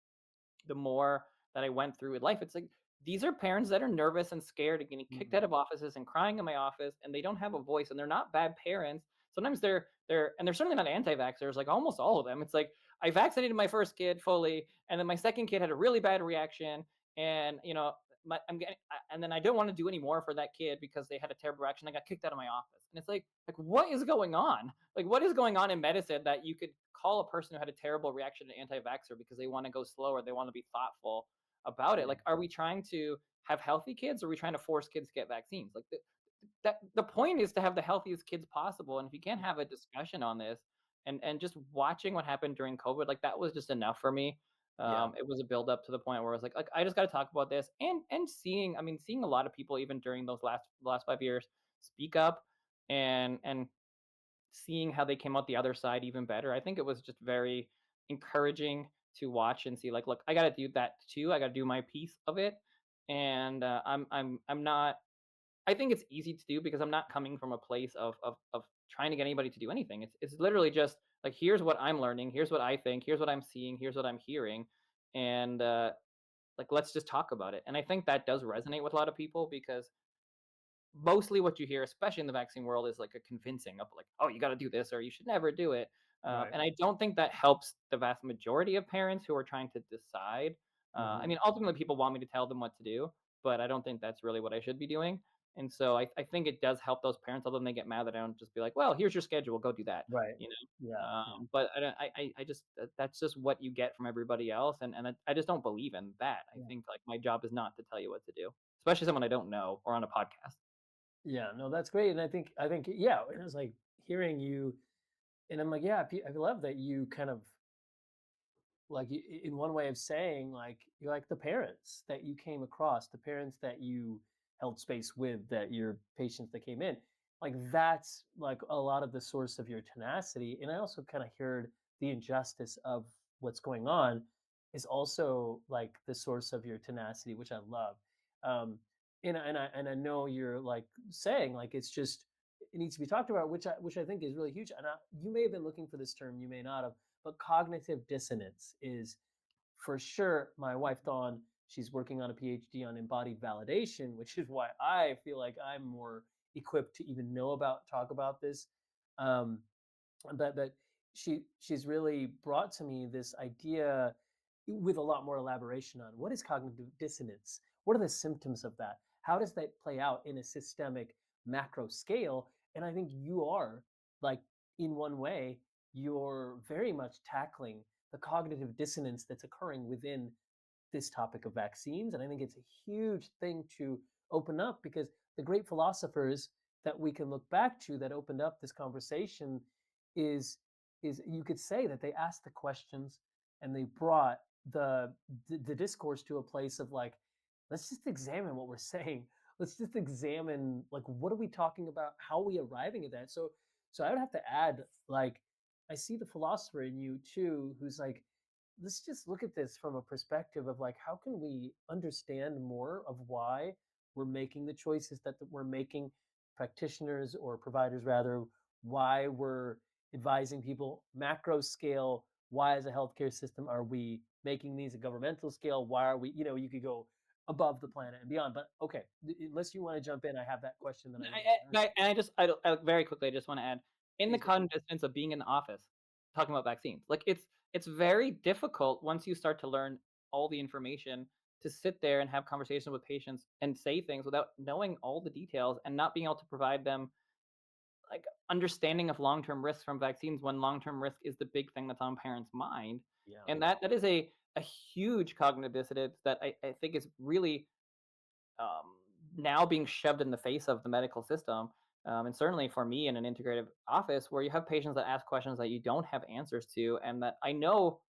the more that I went through with life. It's like, these are parents that are nervous and scared and getting kicked out Mm, of offices and crying in my office, and they don't have a voice, and they're not bad parents. Sometimes they're certainly not anti-vaxxers, like almost all of them. It's like, I vaccinated my first kid fully, and then my second kid had a really bad reaction, and and then I don't want to do any more for that kid because they had a terrible reaction. I got kicked out of my office, and it's like what is going on? Like, what is going on in medicine that you could call a person who had a terrible reaction to anti-vaxxer because they want to go slow or they want to be thoughtful about it? yeah. Like, are we trying to have healthy kids, or are we trying to force kids to get vaccines? Like, the point is to have the healthiest kids possible. And if you can't have a discussion on this, and just watching what happened during COVID, like that was just enough for me. Yeah. It was a build up to the point where I was like I just got to talk about this, and seeing a lot of people even during those last 5 years speak up, and seeing how they came out the other side even better. I think it was just very encouraging to watch and see, like, look, I got to do that too. I got to do my piece of it. And I'm not, I think it's easy to do because I'm not coming from a place of trying to get anybody to do anything. It's literally just like, here's what I'm learning, here's what I think, here's what I'm seeing, here's what I'm hearing, and like, let's just talk about it. And I think that does resonate with a lot of people because mostly what you hear, especially in the vaccine world, is like a convincing of like, oh, you got to do this or you should never do it. Right. And I don't think that helps the vast majority of parents who are trying to decide. I Hmm. mean, ultimately, people want me to tell them what to do, but I don't think that's really what I should be doing. And so I think it does help those parents, although they get mad that I don't just be like, well, here's your schedule, go do that, Right. you know. Yeah. Yeah. But I, don't, I just that's just what you get from everybody else, and I just don't believe in that. I Yeah. think like my job is not to tell you what to do, especially someone I don't know or on a podcast. Yeah. No, that's great. And I think, yeah. And it was like hearing you, and I'm like, yeah, I love that you kind of like in one way of saying, like, you're like the parents that you came across, the parents that you held space with, that your patients that came in, like that's like a lot of the source of your tenacity. And I also kind of heard the injustice of what's going on is also like the source of your tenacity, which I love. um and I know you're like saying like it's just, it needs to be talked about, which I think is really huge. And you may have been looking for this term, you may not have, but cognitive dissonance is for sure. My wife Dawn, she's working on a PhD on embodied validation, which is why I feel like I'm more equipped to even know about talk about this. Um, but she's really brought to me this idea with a lot more elaboration on what is cognitive dissonance, what are the symptoms of that, how does that play out in a systemic macro scale, And I think you are, like, in one way, you're very much tackling the cognitive dissonance that's occurring within this topic of vaccines. And I think it's a huge thing to open up, because the great philosophers that we can look back to that opened up this conversation is is you could say that they asked the questions and they brought the discourse to a place of like, let's just examine what we're saying. Let's just examine, like, what are we talking about? How are we arriving at that? So I would have to add, like, I see the philosopher in you too, who's like, let's just look at this from a perspective of like, how can we understand more of why we're making the choices that we're making, practitioners or providers rather, why we're advising people macro scale, why as a healthcare system are we making these a governmental scale, why are we, you could go above the planet and beyond. But okay, unless you want to jump in, I have that question that I wanted to ask. I very quickly, I just want to add, in the Please do. cognitive dissonance of being in the office, talking about vaccines, like it's very difficult once you start to learn all the information to sit there and have conversations with patients and say things without knowing all the details and not being able to provide them like understanding of long-term risks from vaccines when long-term risk is the big thing that's on parents' mind. Yeah. And that is a huge cognitive dissonance that I think is really um, now being shoved in the face of the medical system. And certainly for me in an integrative office where you have patients that ask questions that you don't have answers to, and that I know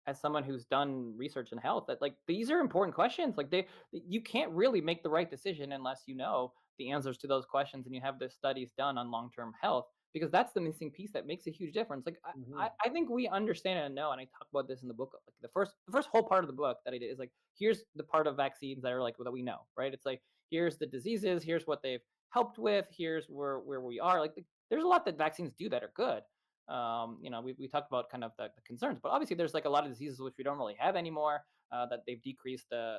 as someone who's done research in health that like these are important questions. Like you can't really make the right decision unless you know the answers to those questions and you have the studies done on long-term health, because that's the missing piece that makes a huge difference. Like Hmm. I think we understand and know, and I talk about this in the book. Like the first whole part of the book that I did is like, here's the part of vaccines that are like that we know, right? It's like, here's the diseases, here's what they've helped with, here's where we are. Like there's a lot that vaccines do that are good. We talked about kind of the concerns, but obviously there's like a lot of diseases which we don't really have anymore, that they've decreased the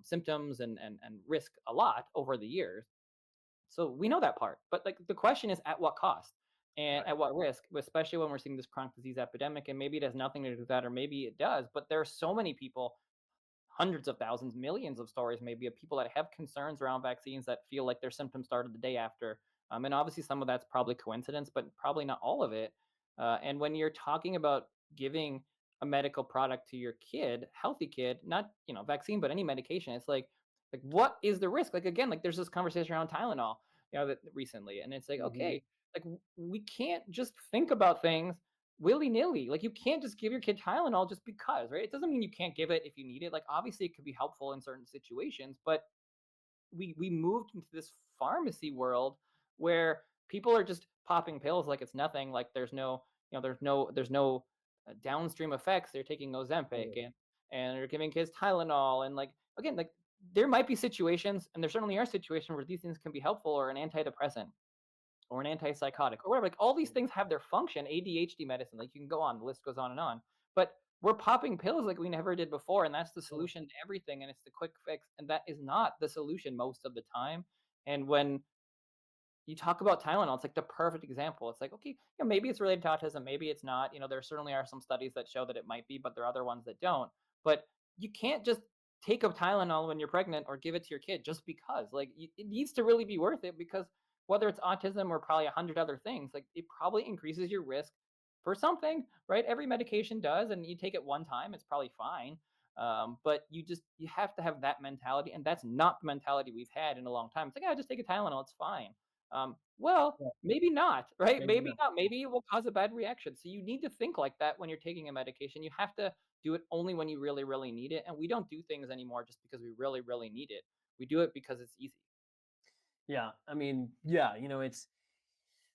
symptoms and risk a lot over the years. So we know that part, but like the question is at what cost and Right. at what risk, especially when we're seeing this chronic disease epidemic. And maybe it has nothing to do with that, or maybe it does, but there are so many people, hundreds of thousands, millions of stories maybe of people that have concerns around vaccines that feel like their symptoms started the day after. And obviously, some of that's probably coincidence, but probably not all of it. And when you're talking about giving a medical product to your kid, healthy kid, not vaccine, but any medication, it's like what is the risk? Like again, like there's this conversation around Tylenol, that recently, and it's like Hmm. okay, like we can't just think about things willy nilly. Like you can't just give your kid Tylenol just because, right? It doesn't mean you can't give it if you need it. Like obviously it could be helpful in certain situations, but we moved into this pharmacy world where people are just popping pills like it's nothing. Like there's no downstream effects. They're taking Ozempic Totally. and they're giving kids Tylenol, and like again, like there might be situations, and there certainly are situations where these things can be helpful, or an antidepressant or an antipsychotic or whatever. Like all these things have their function. ADHD medicine, like you can go on, the list goes on and on. But we're popping pills like we never did before, and that's the Totally. solution to everything, and it's the quick fix, and that is not the solution most of the time. And when you talk about Tylenol, it's like the perfect example. It's like, okay, maybe it's related to autism, maybe it's not. There certainly are some studies that show that it might be, but there are other ones that don't. But you can't just take a Tylenol when you're pregnant or give it to your kid just because. Like, it needs to really be worth it, because whether it's autism or probably a hundred other things, like it probably increases your risk for something, right? Every medication does, and you take it one time, it's probably fine. But you have to have that mentality, and that's not the mentality we've had in a long time. It's like, yeah, just take a Tylenol, it's fine. Well, Yeah. maybe not, right? Maybe Maybe not. not. Maybe it will cause a bad reaction. So you need to think like that when you're taking a medication. You have to do it only when you really, really need it. And we don't do things anymore just because we really, really need it. We do it because it's easy. Yeah. I mean, yeah, it's,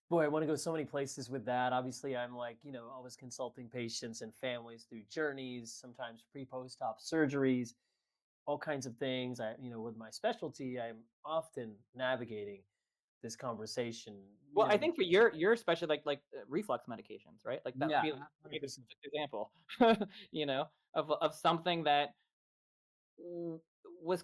boy, I want to go so many places with that. Obviously, I'm like, always consulting patients and families through journeys, sometimes pre post op surgeries, all kinds of things. With my specialty, I'm often navigating this conversation, Well, I think for because, your especially like reflux medications, right? Like that would yeah, be maybe the 100%. perfect example, of something that w- was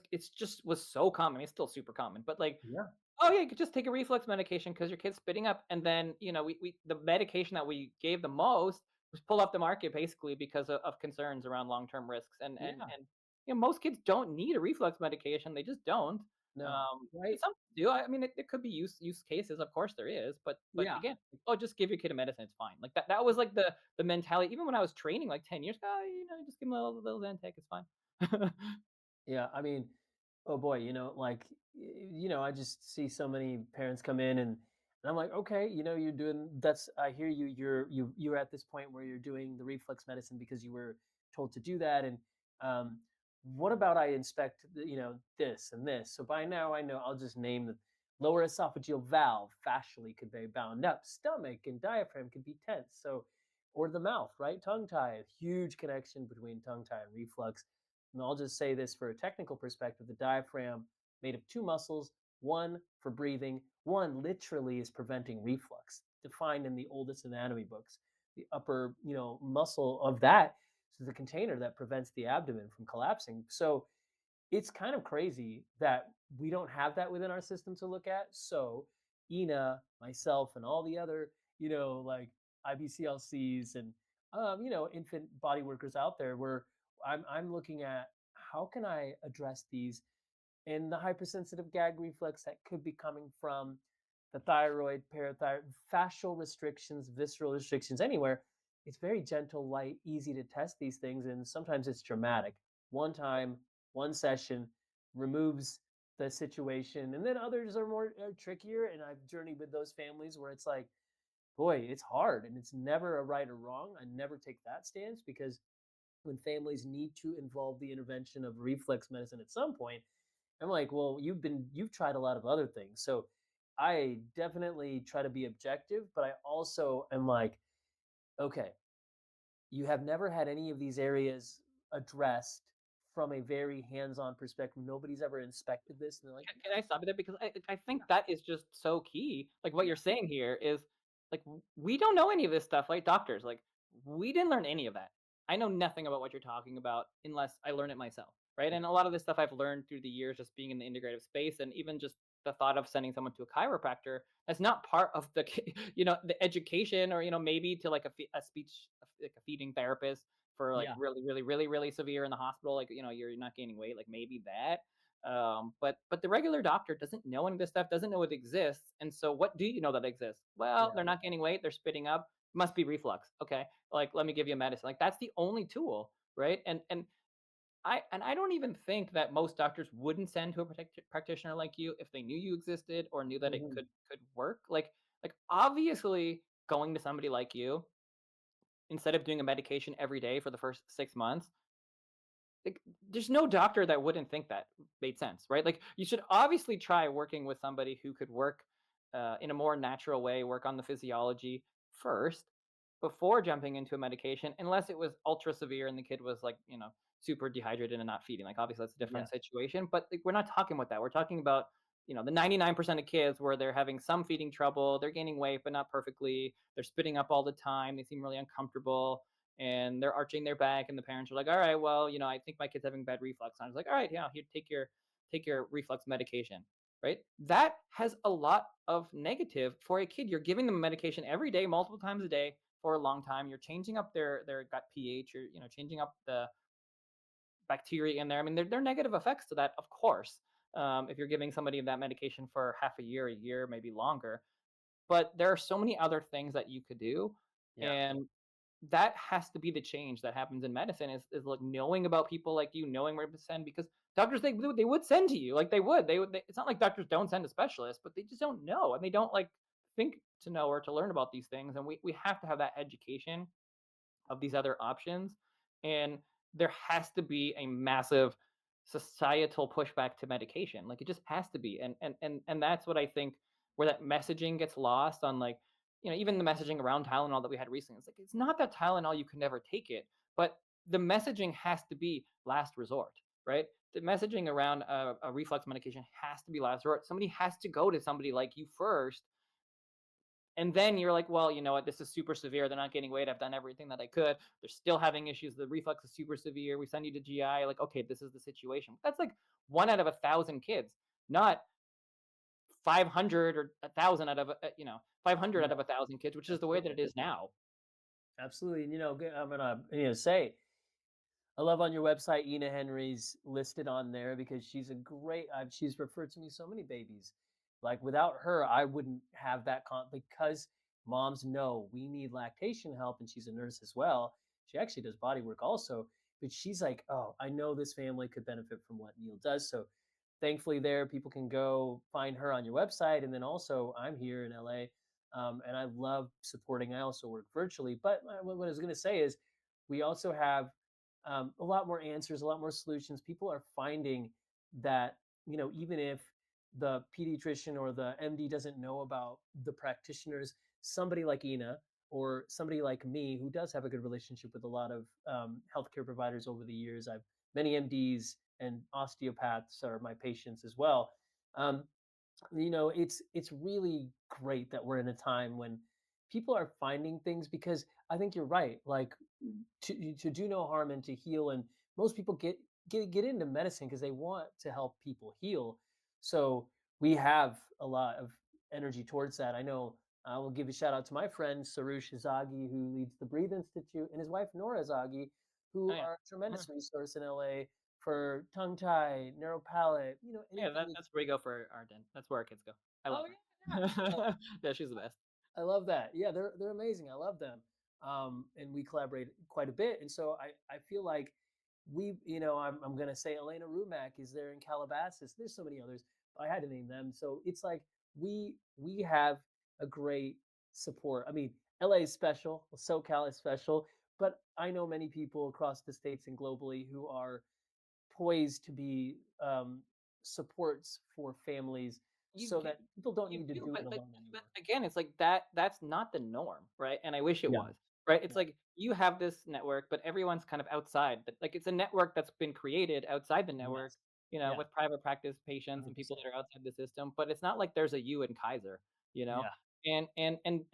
so common. It's still super common, but like, Yeah. oh yeah, you could just take a reflux medication because your kid's spitting up, and then we the medication that we gave the most was pulled off the market basically because of concerns around long term risks, and Yeah. most kids don't need a reflux medication, they just don't. No. Right? Some do. I mean, it could be use cases. Of course, there is. But Yeah. again, like, oh, just give your kid a medicine. It's fine. Like that. That was like the mentality. Even when I was training, like 10 years ago, just give them a little Zantac. It's fine. Yeah, I mean, oh boy, like, I just see so many parents come in, and I'm like, okay, you're doing that's. I hear you. You're at this point where you're doing the reflex medicine because you were told to do that, and um, what about I inspect, this and this? So by now I know I'll just name the lower esophageal valve fascially could be bound up, stomach and diaphragm could be tense. So, or the mouth, right? Tongue tie, a huge connection between tongue tie and reflux. And I'll just say this for a technical perspective: the diaphragm made of two muscles, one for breathing, one literally is preventing reflux, defined in the oldest anatomy books. The upper, muscle of that is the container that prevents the abdomen from collapsing. So it's kind of crazy that we don't have that within our system to look at. So Ina, myself, and all the other, like IBCLCs and infant body workers out there, where I'm looking at how can I address these and the hypersensitive gag reflex that could be coming from the thyroid, parathyroid, fascial restrictions, visceral restrictions, anywhere. It's very gentle, light, easy to test these things, and sometimes it's dramatic. One time, one session removes the situation, and then others are more trickier. And I've journeyed with those families where it's like, boy, it's hard, and it's never a right or wrong. I never take that stance because when families need to involve the intervention of reflex medicine at some point, I'm like, well, you've tried a lot of other things. So I definitely try to be objective, but I also am like, okay, you have never had any of these areas addressed from a very hands-on perspective. Nobody's ever inspected this. And they're like, Can I stop you there? Because I yeah, think that is just so key. Like what yeah, you're saying here is like we don't know any of this stuff, like doctors. Like we didn't learn any of that. I know nothing about what you're talking about unless I learn it myself, right? yeah, And a lot of this stuff I've learned through the years just being in the integrative space, and even just the thought of sending someone to a chiropractor. That's not part of the the education, or maybe to like a speech, like a feeding therapist for like yeah, really severe in the hospital, like you're not gaining weight, like maybe that. But the regular doctor doesn't know any of this stuff, doesn't know it exists. And so what do you know that exists? Well, yeah, they're not gaining weight, they're spitting up, must be reflux. Okay, like let me give you a medicine. Like that's the only tool, right? And I don't even think that most doctors wouldn't send to a practitioner like you if they knew you existed or knew that it mhm, could work. Like obviously going to somebody like you, instead of doing a medication every day for the first 6 months, like, there's no doctor that wouldn't think that made sense, right? Like, you should obviously try working with somebody who could work in a more natural way, work on the physiology first before jumping into a medication, unless it was ultra severe and the kid was like, super dehydrated and not feeding. Like, obviously, that's a yeah, different situation, but like, we're not talking about that. We're talking about, the 99% of kids where they're having some feeding trouble, they're gaining weight, but not perfectly. They're spitting up all the time. They seem really uncomfortable and they're arching their back, and the parents are like, all right, well, I think my kid's having bad reflux. And I was like, all right, here, take your reflux medication, right? That has a lot of negative for a kid. You're giving them a medication every day, multiple times a day for a long time. You're changing up their gut pH, or changing up the bacteria in there. I mean, there are negative effects to that, of course. If you're giving somebody that medication for half a year, maybe longer, but there are so many other things that you could do. yeah, And that has to be the change that happens in medicine, is like knowing about people like you, knowing where to send, because doctors, they would send to you, like it's not like doctors don't send to specialists, but they just don't know, and they don't like think to know or to learn about these things, and we have to have that education of these other options. And there has to be a massive societal pushback to medication. Like it just has to be. And that's what I think, where that messaging gets lost on, like, even the messaging around Tylenol that we had recently. It's like, it's not that Tylenol, you can never take it, but the messaging has to be last resort, right? The messaging around a reflux medication has to be last resort. Somebody has to go to somebody like you first, and then you're like, well, you know what? This is super severe. They're not gaining weight. I've done everything that I could. They're still having issues. The reflux is super severe. We send you to GI. Like, okay, this is the situation. That's like 1 out of 1,000 kids, not 500 or 1,000 out of 500 out yeah, of 1,000 kids, which is the way that absolutely, it is now. absolutely. And I'm gonna say I love on your website, Ina Henry's listed on there because she's a great. She's referred to me so many babies. Like without her, I wouldn't have that because moms know we need lactation help, and she's a nurse as well. She actually does body work also, but she's like, oh, I know this family could benefit from what Neil does. So thankfully, there people can go find her on your website, and then also I'm here in LA, and I love supporting. I also work virtually, but what I was going to say is we also have a lot more answers, a lot more solutions. People are finding that, even if the pediatrician or the MD doesn't know about the practitioners, somebody like Ina or somebody like me who does have a good relationship with a lot of healthcare providers over the years. I've many MDs and osteopaths are my patients as well. Um, it's really great that we're in a time when people are finding things because I think you're right. Like to do no harm and to heal, and most people get into medicine because they want to help people heal. So we have a lot of energy towards that. I know I will give a shout out to my friend Sarush Izagi, who leads the Breathe Institute, and his wife Nora Izagi, Oh who yeah. are a Mhm. tremendous resource in LA for tongue tie, neuropalate, Yeah, anything. that's where we go for our den. That's where our kids go. I Oh love yeah, yeah. her. Yeah, she's the best. I love that. Yeah, they're amazing. I love them. And we collaborate quite a bit. And so I feel like I'm gonna say Elena Rumack is there in Calabasas. There's so many others, but I had to name them. So it's like we have a great support. I mean, LA is special, SoCal is special, but I know many people across the states and globally who are poised to be supports for families You so you that people don't you need to do, do it but alone but anymore. again, it's like that's not the norm, right? And I wish it Yeah. was, right? It's Yeah. like you have this network, but everyone's kind of outside. But like it's a network that's been created outside the network, Yes. Yeah. with private practice patients and people 100%. that are outside the system. But it's not like there's a you in Kaiser, you know. Yeah.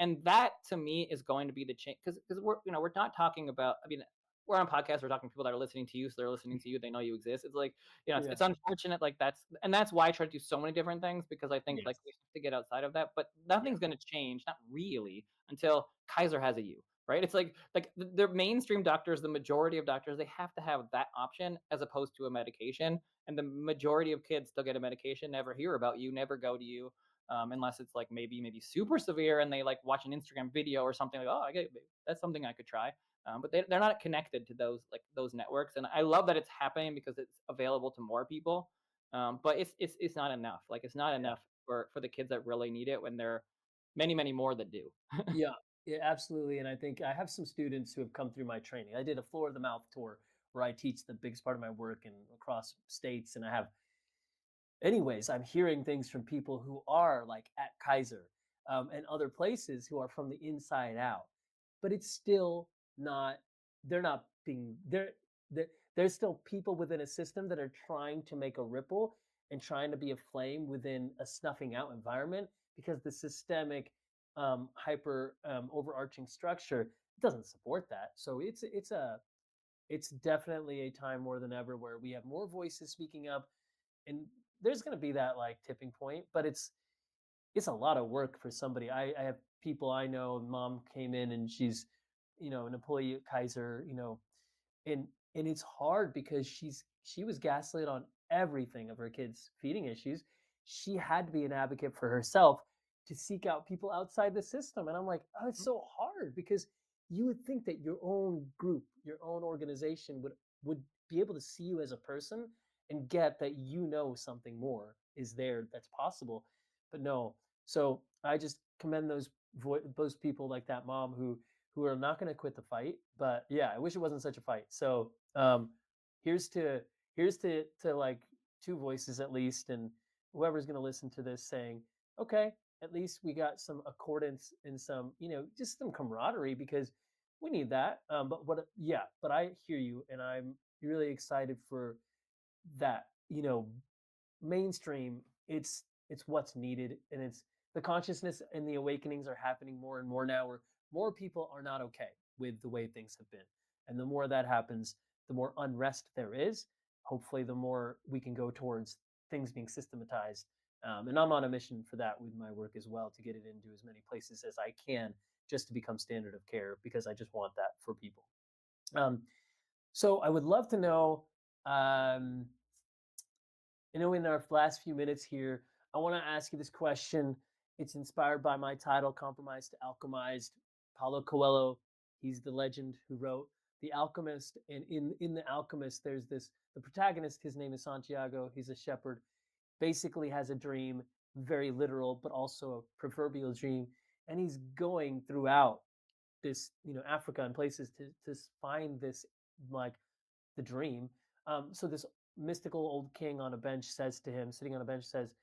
And that to me is going to be the change because we're not talking about. I mean, we're on a podcast. We're talking to people that are listening to you, so they're listening to you. They know you exist. It's like it's, Yeah. it's unfortunate like that's why I try to do so many different things because I think like Yes. we have to get outside of that, but Yeah. nothing's going to change, not really, until Kaiser has a U, right? It's like the mainstream doctors, the majority of doctors, they have to have that option as opposed to a medication, and the majority of kids still get a medication, never hear about you, never go to you. Unless it's like maybe super severe and they like watch an Instagram video or something like, oh, I get that's something I could try. But they're not connected to those networks, and I love that it's happening because it's available to more people. But it's not enough. Like it's not Yeah. enough for the kids that really need it when there are many more that do. Yeah. Yeah, absolutely. And I think I have some students who have come through my training. I did a floor of the mouth tour where I teach the biggest part of my work and across states. And I have anyways, I'm hearing things from people who are like at Kaiser and other places who are from the inside out, but it's still not. They're not being. There's still people within a system that are trying to make a ripple and trying to be a flame within a snuffing out environment because the systemic, hyper overarching structure doesn't support that. So it's definitely a time more than ever where we have more voices speaking up, and there's going to be that like tipping point, but it's a lot of work for somebody. I have people I know. Mom came in and she's an employee at Kaiser, and it's hard because she was gaslit on everything of her kids feeding issues. She had to be an advocate for herself to seek out people outside the system, and I'm like, oh, it's so hard because you would think that your own group, your own organization would be able to see you as a person and get that something more is there that's possible, but no. So I just commend those people like that mom who are not going to quit the fight. But yeah, I wish it wasn't such a fight. So here's to here's to like two voices at least, and whoever's going to listen to this saying, okay, at least we got some accordance and some just some camaraderie because we need that. But I hear you, and I'm really excited for that. Mainstream, it's what's needed, and it's the consciousness and the awakenings are happening more and more now where more people are not okay with the way things have been, and the more that happens, the more unrest there is. Hopefully the more we can go towards things being systematized, and I'm on a mission for that with my work as well, to get it into as many places as I can, just to become standard of care, because I just want that for people. um, So I would love to know, um, in our last few minutes here, I want to ask you this question. It's inspired by my title, Compromise to Alchemized. Paulo Coelho, he's the legend who wrote The Alchemist. And in The Alchemist, there's the protagonist, his name is Santiago. He's a shepherd, basically has a dream, very literal, but also a proverbial dream. And he's going throughout this, Africa and places to find this, like, the dream. So this mystical old king on a bench says to him, sitting on a bench, says,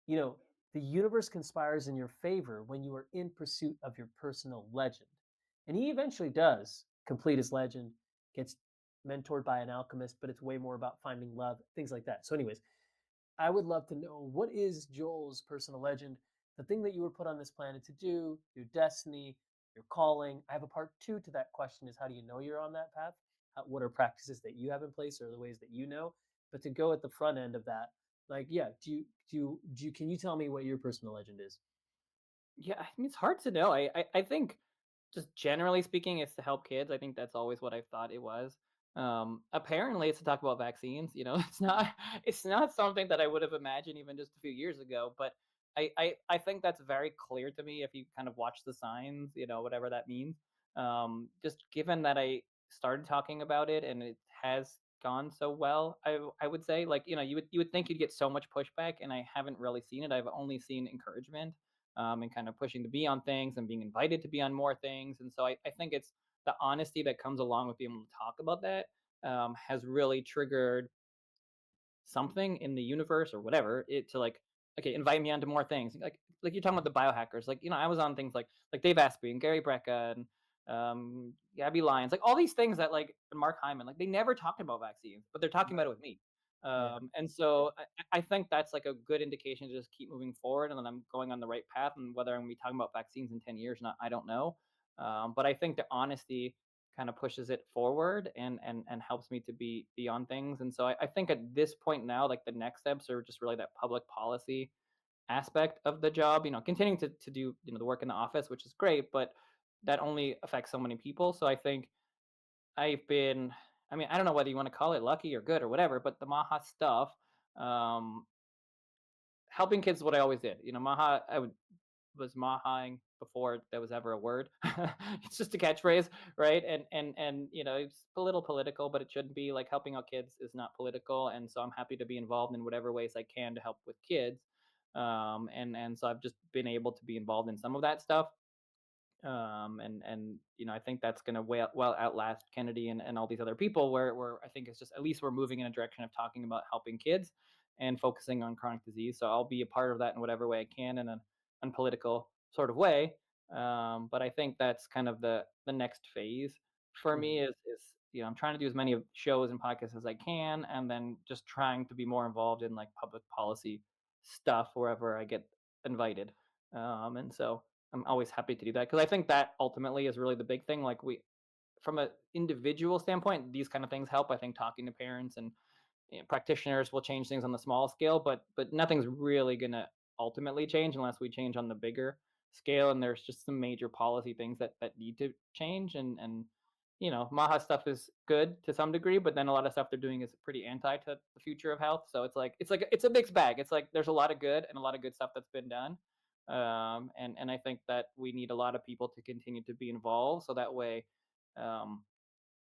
you know, the universe conspires in your favor when you are in pursuit of your personal legend. And he eventually does complete his legend, gets mentored by an alchemist, but it's way more about finding love, things like that. So, anyways, I would love to know, what is Joel's personal legend, the thing that you were put on this planet to do, your destiny, your calling. I have a part two to that question, is how do you know you're on that path? What are practices that you have in place or the ways that you know? But to go at the front end of that, like, yeah, can you tell me what your personal legend is? Yeah, I mean, it's hard to know. I think just generally speaking, it's to help kids. I think that's always what I thought it was. Apparently, it's to talk about vaccines. It's not something that I would have imagined even just a few years ago. But I think that's very clear to me if you kind of watch the signs. Whatever that means. Just given that I started talking about it and it has gone so well, I would say, like, you would think you'd get so much pushback, and I haven't really seen it. I've only seen encouragement, and kind of pushing to be on things and being invited to be on more things. And so I think it's the honesty that comes along with being able to talk about that, has really triggered something in the universe or whatever it to, like, okay, invite me onto more things, like you're talking about the biohackers, like, I was on things like Dave Asprey and Gary Brecka and Gabby Lyons, like all these things that, like, and Mark Hyman, like, they never talked about vaccines, but they're talking about it with me. Yeah. And so I think that's like a good indication to just keep moving forward, and then I'm going on the right path. And whether I'm gonna be talking about vaccines in 10 years or not, I don't know. But I think the honesty kind of pushes it forward and helps me to be on things. And so I think at this point now, like, the next steps are just really that public policy aspect of the job. Continuing to do the work in the office, which is great, but that only affects so many people. So I think I've been, I mean, I don't know whether you want to call it lucky or good or whatever, but the Maha stuff, um, helping kids is what I always did. Maha, I was mahaing before there was ever a word. It's just a catchphrase, right? And it's a little political, but it shouldn't be. Like, helping out kids is not political, and so I'm happy to be involved in whatever ways I can to help with kids. And so I've just been able to be involved in some of that stuff. And I think that's going to well outlast Kennedy and all these other people, where I think it's just, at least we're moving in a direction of talking about helping kids and focusing on chronic disease. So I'll be a part of that in whatever way I can, in an unpolitical sort of way. But I think that's kind of the next phase for me, Mhm. is I'm trying to do as many shows and podcasts as I can, and then just trying to be more involved in, like, public policy stuff wherever I get invited. And so I'm always happy to do that, because I think that ultimately is really the big thing. Like, from an individual standpoint, these kind of things help. I think talking to parents and practitioners will change things on the small scale, but nothing's really gonna ultimately change unless we change on the bigger scale. And there's just some major policy things that need to change. And Maha stuff is good to some degree, but then a lot of stuff they're doing is pretty anti to the future of health. So it's a mixed bag. It's like there's a lot of good and a lot of good stuff that's been done. And I think that we need a lot of people to continue to be involved, so that way, um,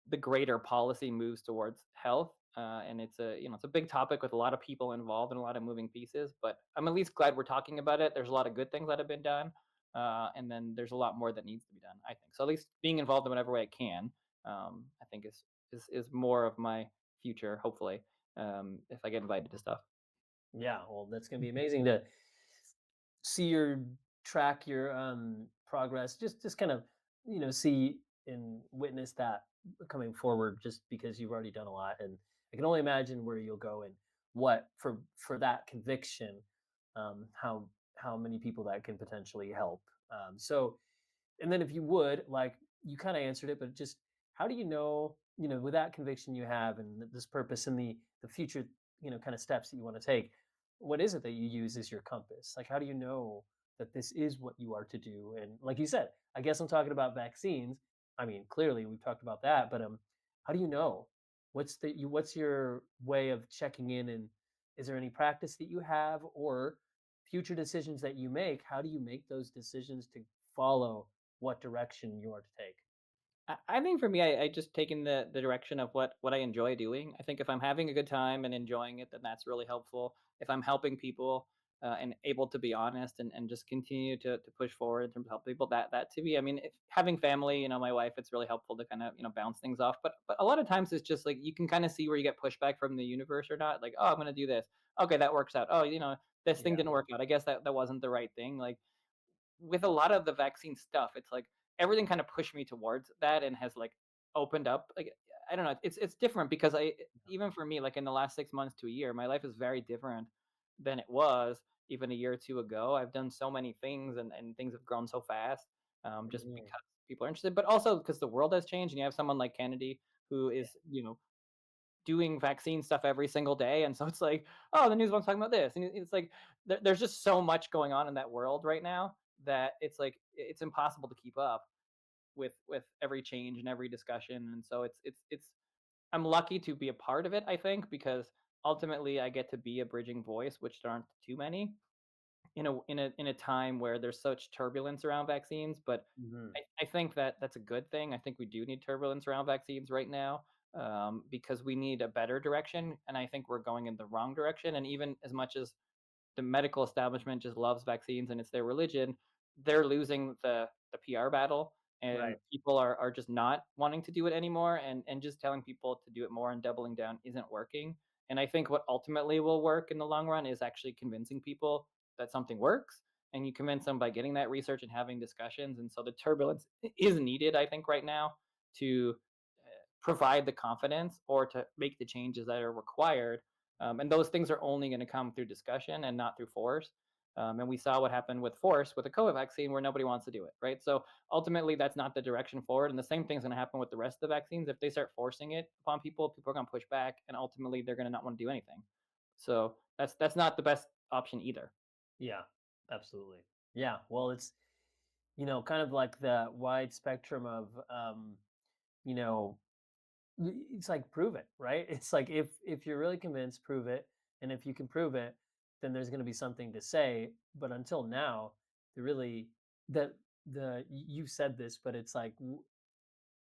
the greater policy moves towards health. And it's a big topic with a lot of people involved and a lot of moving pieces. But I'm at least glad we're talking about it. There's a lot of good things that have been done, and then there's a lot more that needs to be done, I think. So at least being involved in whatever way I can, I think is more of my future, hopefully, if I get invited to stuff. Yeah, well, that's gonna be amazing to see your track your progress, just kind of, see and witness that coming forward, just because you've already done a lot. And I can only imagine where you'll go, and what for that conviction, how many people that can potentially help. So, and then if you would, like, you kind of answered it, but just, how do you know, with that conviction you have, and this purpose, and the future, kind of steps that you want to take, what is it that you use as your compass? Like, how do you know that this is what you are to do? And like you said, I guess I'm talking about vaccines. I mean, clearly we've talked about that, but how do you know? what's your way of checking in, and is there any practice that you have, or future decisions that you make? How do you make those decisions to follow what direction you are to take? I think for me, I just taken the direction of what I enjoy doing. I think if I'm having a good time and enjoying it, then that's really helpful. If I'm helping people and able to be honest and just continue to push forward in terms of helping people, that to me, I mean, if having family, my wife, it's really helpful to kind of bounce things off. But a lot of times it's just like you can kind of see where you get pushback from the universe or not. Like, oh, I'm gonna do this. Okay, that works out. Oh, this thing Yeah. didn't work out. I guess that wasn't the right thing. Like with a lot of the vaccine stuff, it's like everything kind of pushed me towards that and has like opened up. Like I don't know, it's different because I even for me, like in the last 6 months to a year, my life is very different than it was even a year or two ago. I've done so many things and things have grown so fast just Mhm. because people are interested, but also because the world has changed and you have someone like Kennedy who Yeah. is, doing vaccine stuff every single day. And so it's like, oh, the news one's talking about this. And it's like, there's just so much going on in that world right now that it's like, it's impossible to keep up with every change and every discussion. And so I'm lucky to be a part of it, I think, because ultimately I get to be a bridging voice, which there aren't too many in a time where there's such turbulence around vaccines. But Mhm. I think that that's a good thing. I think we do need turbulence around vaccines right now because we need a better direction, and I think we're going in the wrong direction. And even as much as the medical establishment just loves vaccines and it's their religion, they're losing the PR battle, and Right. people are just not wanting to do it anymore, and just telling people to do it more and doubling down isn't working. And I think what ultimately will work in the long run is actually convincing people that something works, and you convince them by getting that research and having discussions. And so the turbulence is needed, I think, right now to provide the confidence or to make the changes that are required. And those things are only going to come through discussion and not through force. And we saw what happened with force with the COVID vaccine, where nobody wants to do it, right? So ultimately, that's not the direction forward. And the same thing's going to happen with the rest of the vaccines. If they start forcing it upon people, people are going to push back, and ultimately, they're going to not want to do anything. So that's not the best option either. Yeah, absolutely. Yeah, well, it's, kind of like the wide spectrum of, you know, it's like prove it, right? It's like if you're really convinced, prove it, and if you can prove it, then there's going to be something to say. But until now, the really you've said this, but it's like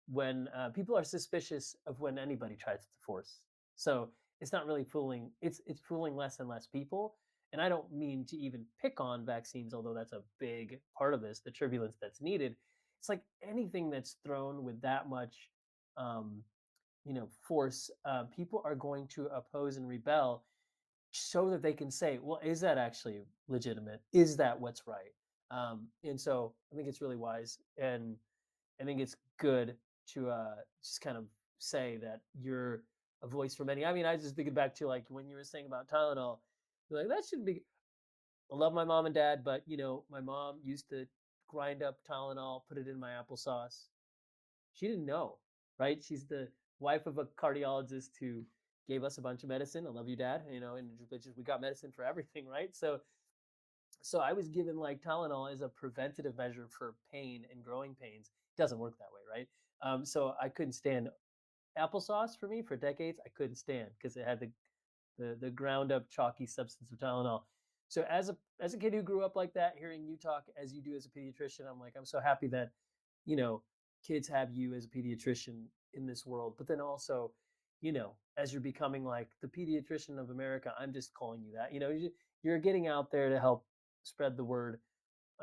when people are suspicious of when anybody tries to force. So it's not really fooling. It's fooling less and less people. And I don't mean to even pick on vaccines, although that's a big part of this, the turbulence that's needed. It's like anything that's thrown with that much, um, force. People are going to oppose and rebel so that they can say, well, is that actually legitimate? Is that what's right? And so I think it's really wise, and I think it's good to just kind of say that you're a voice for many. I mean, I just think back to like when you were saying about Tylenol, you're like that should be. I love my mom and dad, but my mom used to grind up Tylenol, put it in my applesauce. She didn't know, right? She's the wife of a cardiologist who gave us a bunch of medicine. I love you, Dad. And we got medicine for everything, right? So I was given like Tylenol as a preventative measure for pain and growing pains. It doesn't work that way, right? So I couldn't stand applesauce for me for decades. I couldn't stand because it had the ground up chalky substance of Tylenol. So as a kid who grew up like that, hearing you talk as you do as a pediatrician, I'm like, I'm so happy that you know kids have you as a pediatrician in this world. But then also, as you're becoming like the pediatrician of America, I'm just calling you that. You're getting out there to help spread the word,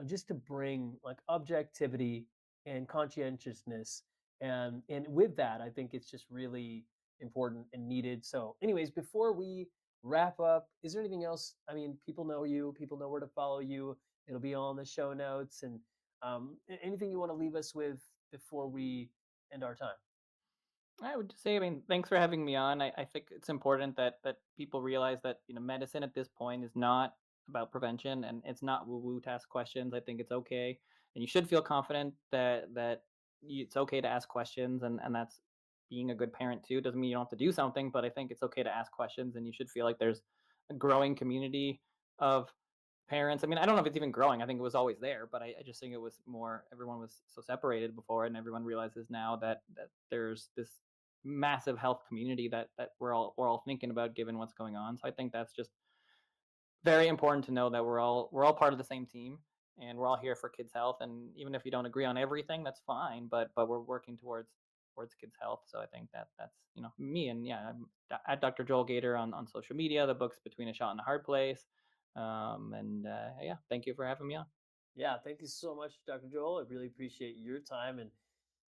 just to bring like objectivity and conscientiousness, and with that I think it's just really important and needed. So anyways, before we wrap up, is there anything else? I mean, people know you, people know where to follow you. It'll be all in the show notes. And anything you want to leave us with before we end our time? I would just say, I mean, thanks for having me on. I think it's important that people realize that medicine at this point is not about prevention, and it's not woo woo to ask questions. I think it's okay, and you should feel confident that it's okay to ask questions, and that's being a good parent too. Doesn't mean you don't have to do something, but I think it's okay to ask questions, and you should feel like there's a growing community of parents. I mean, I don't know if it's even growing. I think it was always there, but I just think it was more. Everyone was so separated before, and everyone realizes now that there's this massive health community that we're all thinking about given what's going on. So I think that's just very important to know that we're all part of the same team, and we're all here for kids' health. And even if you don't agree on everything, that's fine. But we're working towards kids' health. So I think that's me. And yeah, I'm at Dr. Joel Gator on social media. The book's Between a Shot and a Hard Place. And yeah, thank you for having me on. Yeah, thank you so much, Dr. Joel. I really appreciate your time and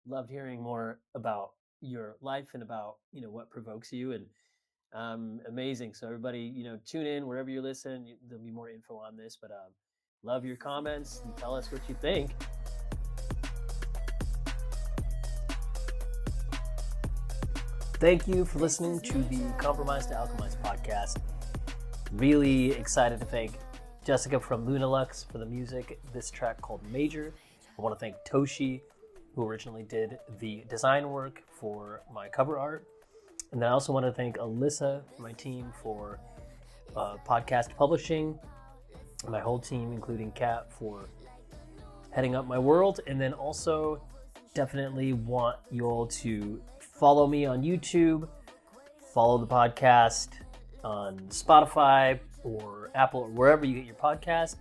loved hearing more about your life and about what provokes you, and amazing. So everybody, tune in wherever you listen. There'll be more info on this, but love your comments and tell us what you think. Thank you for listening to the Compromise to Alchemized podcast. Really excited to thank Jessica from Lunalux for the music. This track called Major. I want to thank Toshi, who originally did the design work for my cover art. And then I also want to thank Alyssa, my team, for podcast publishing, my whole team, including Kat, for heading up my world. And then also definitely want you all to follow me on YouTube, follow the podcast on Spotify or Apple or wherever you get your podcast,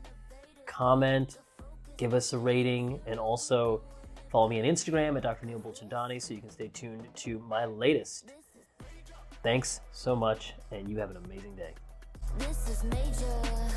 comment, give us a rating, and also follow me on Instagram at Dr. Neil Bulchandani so you can stay tuned to my latest. Thanks so much, and you have an amazing day. This is major.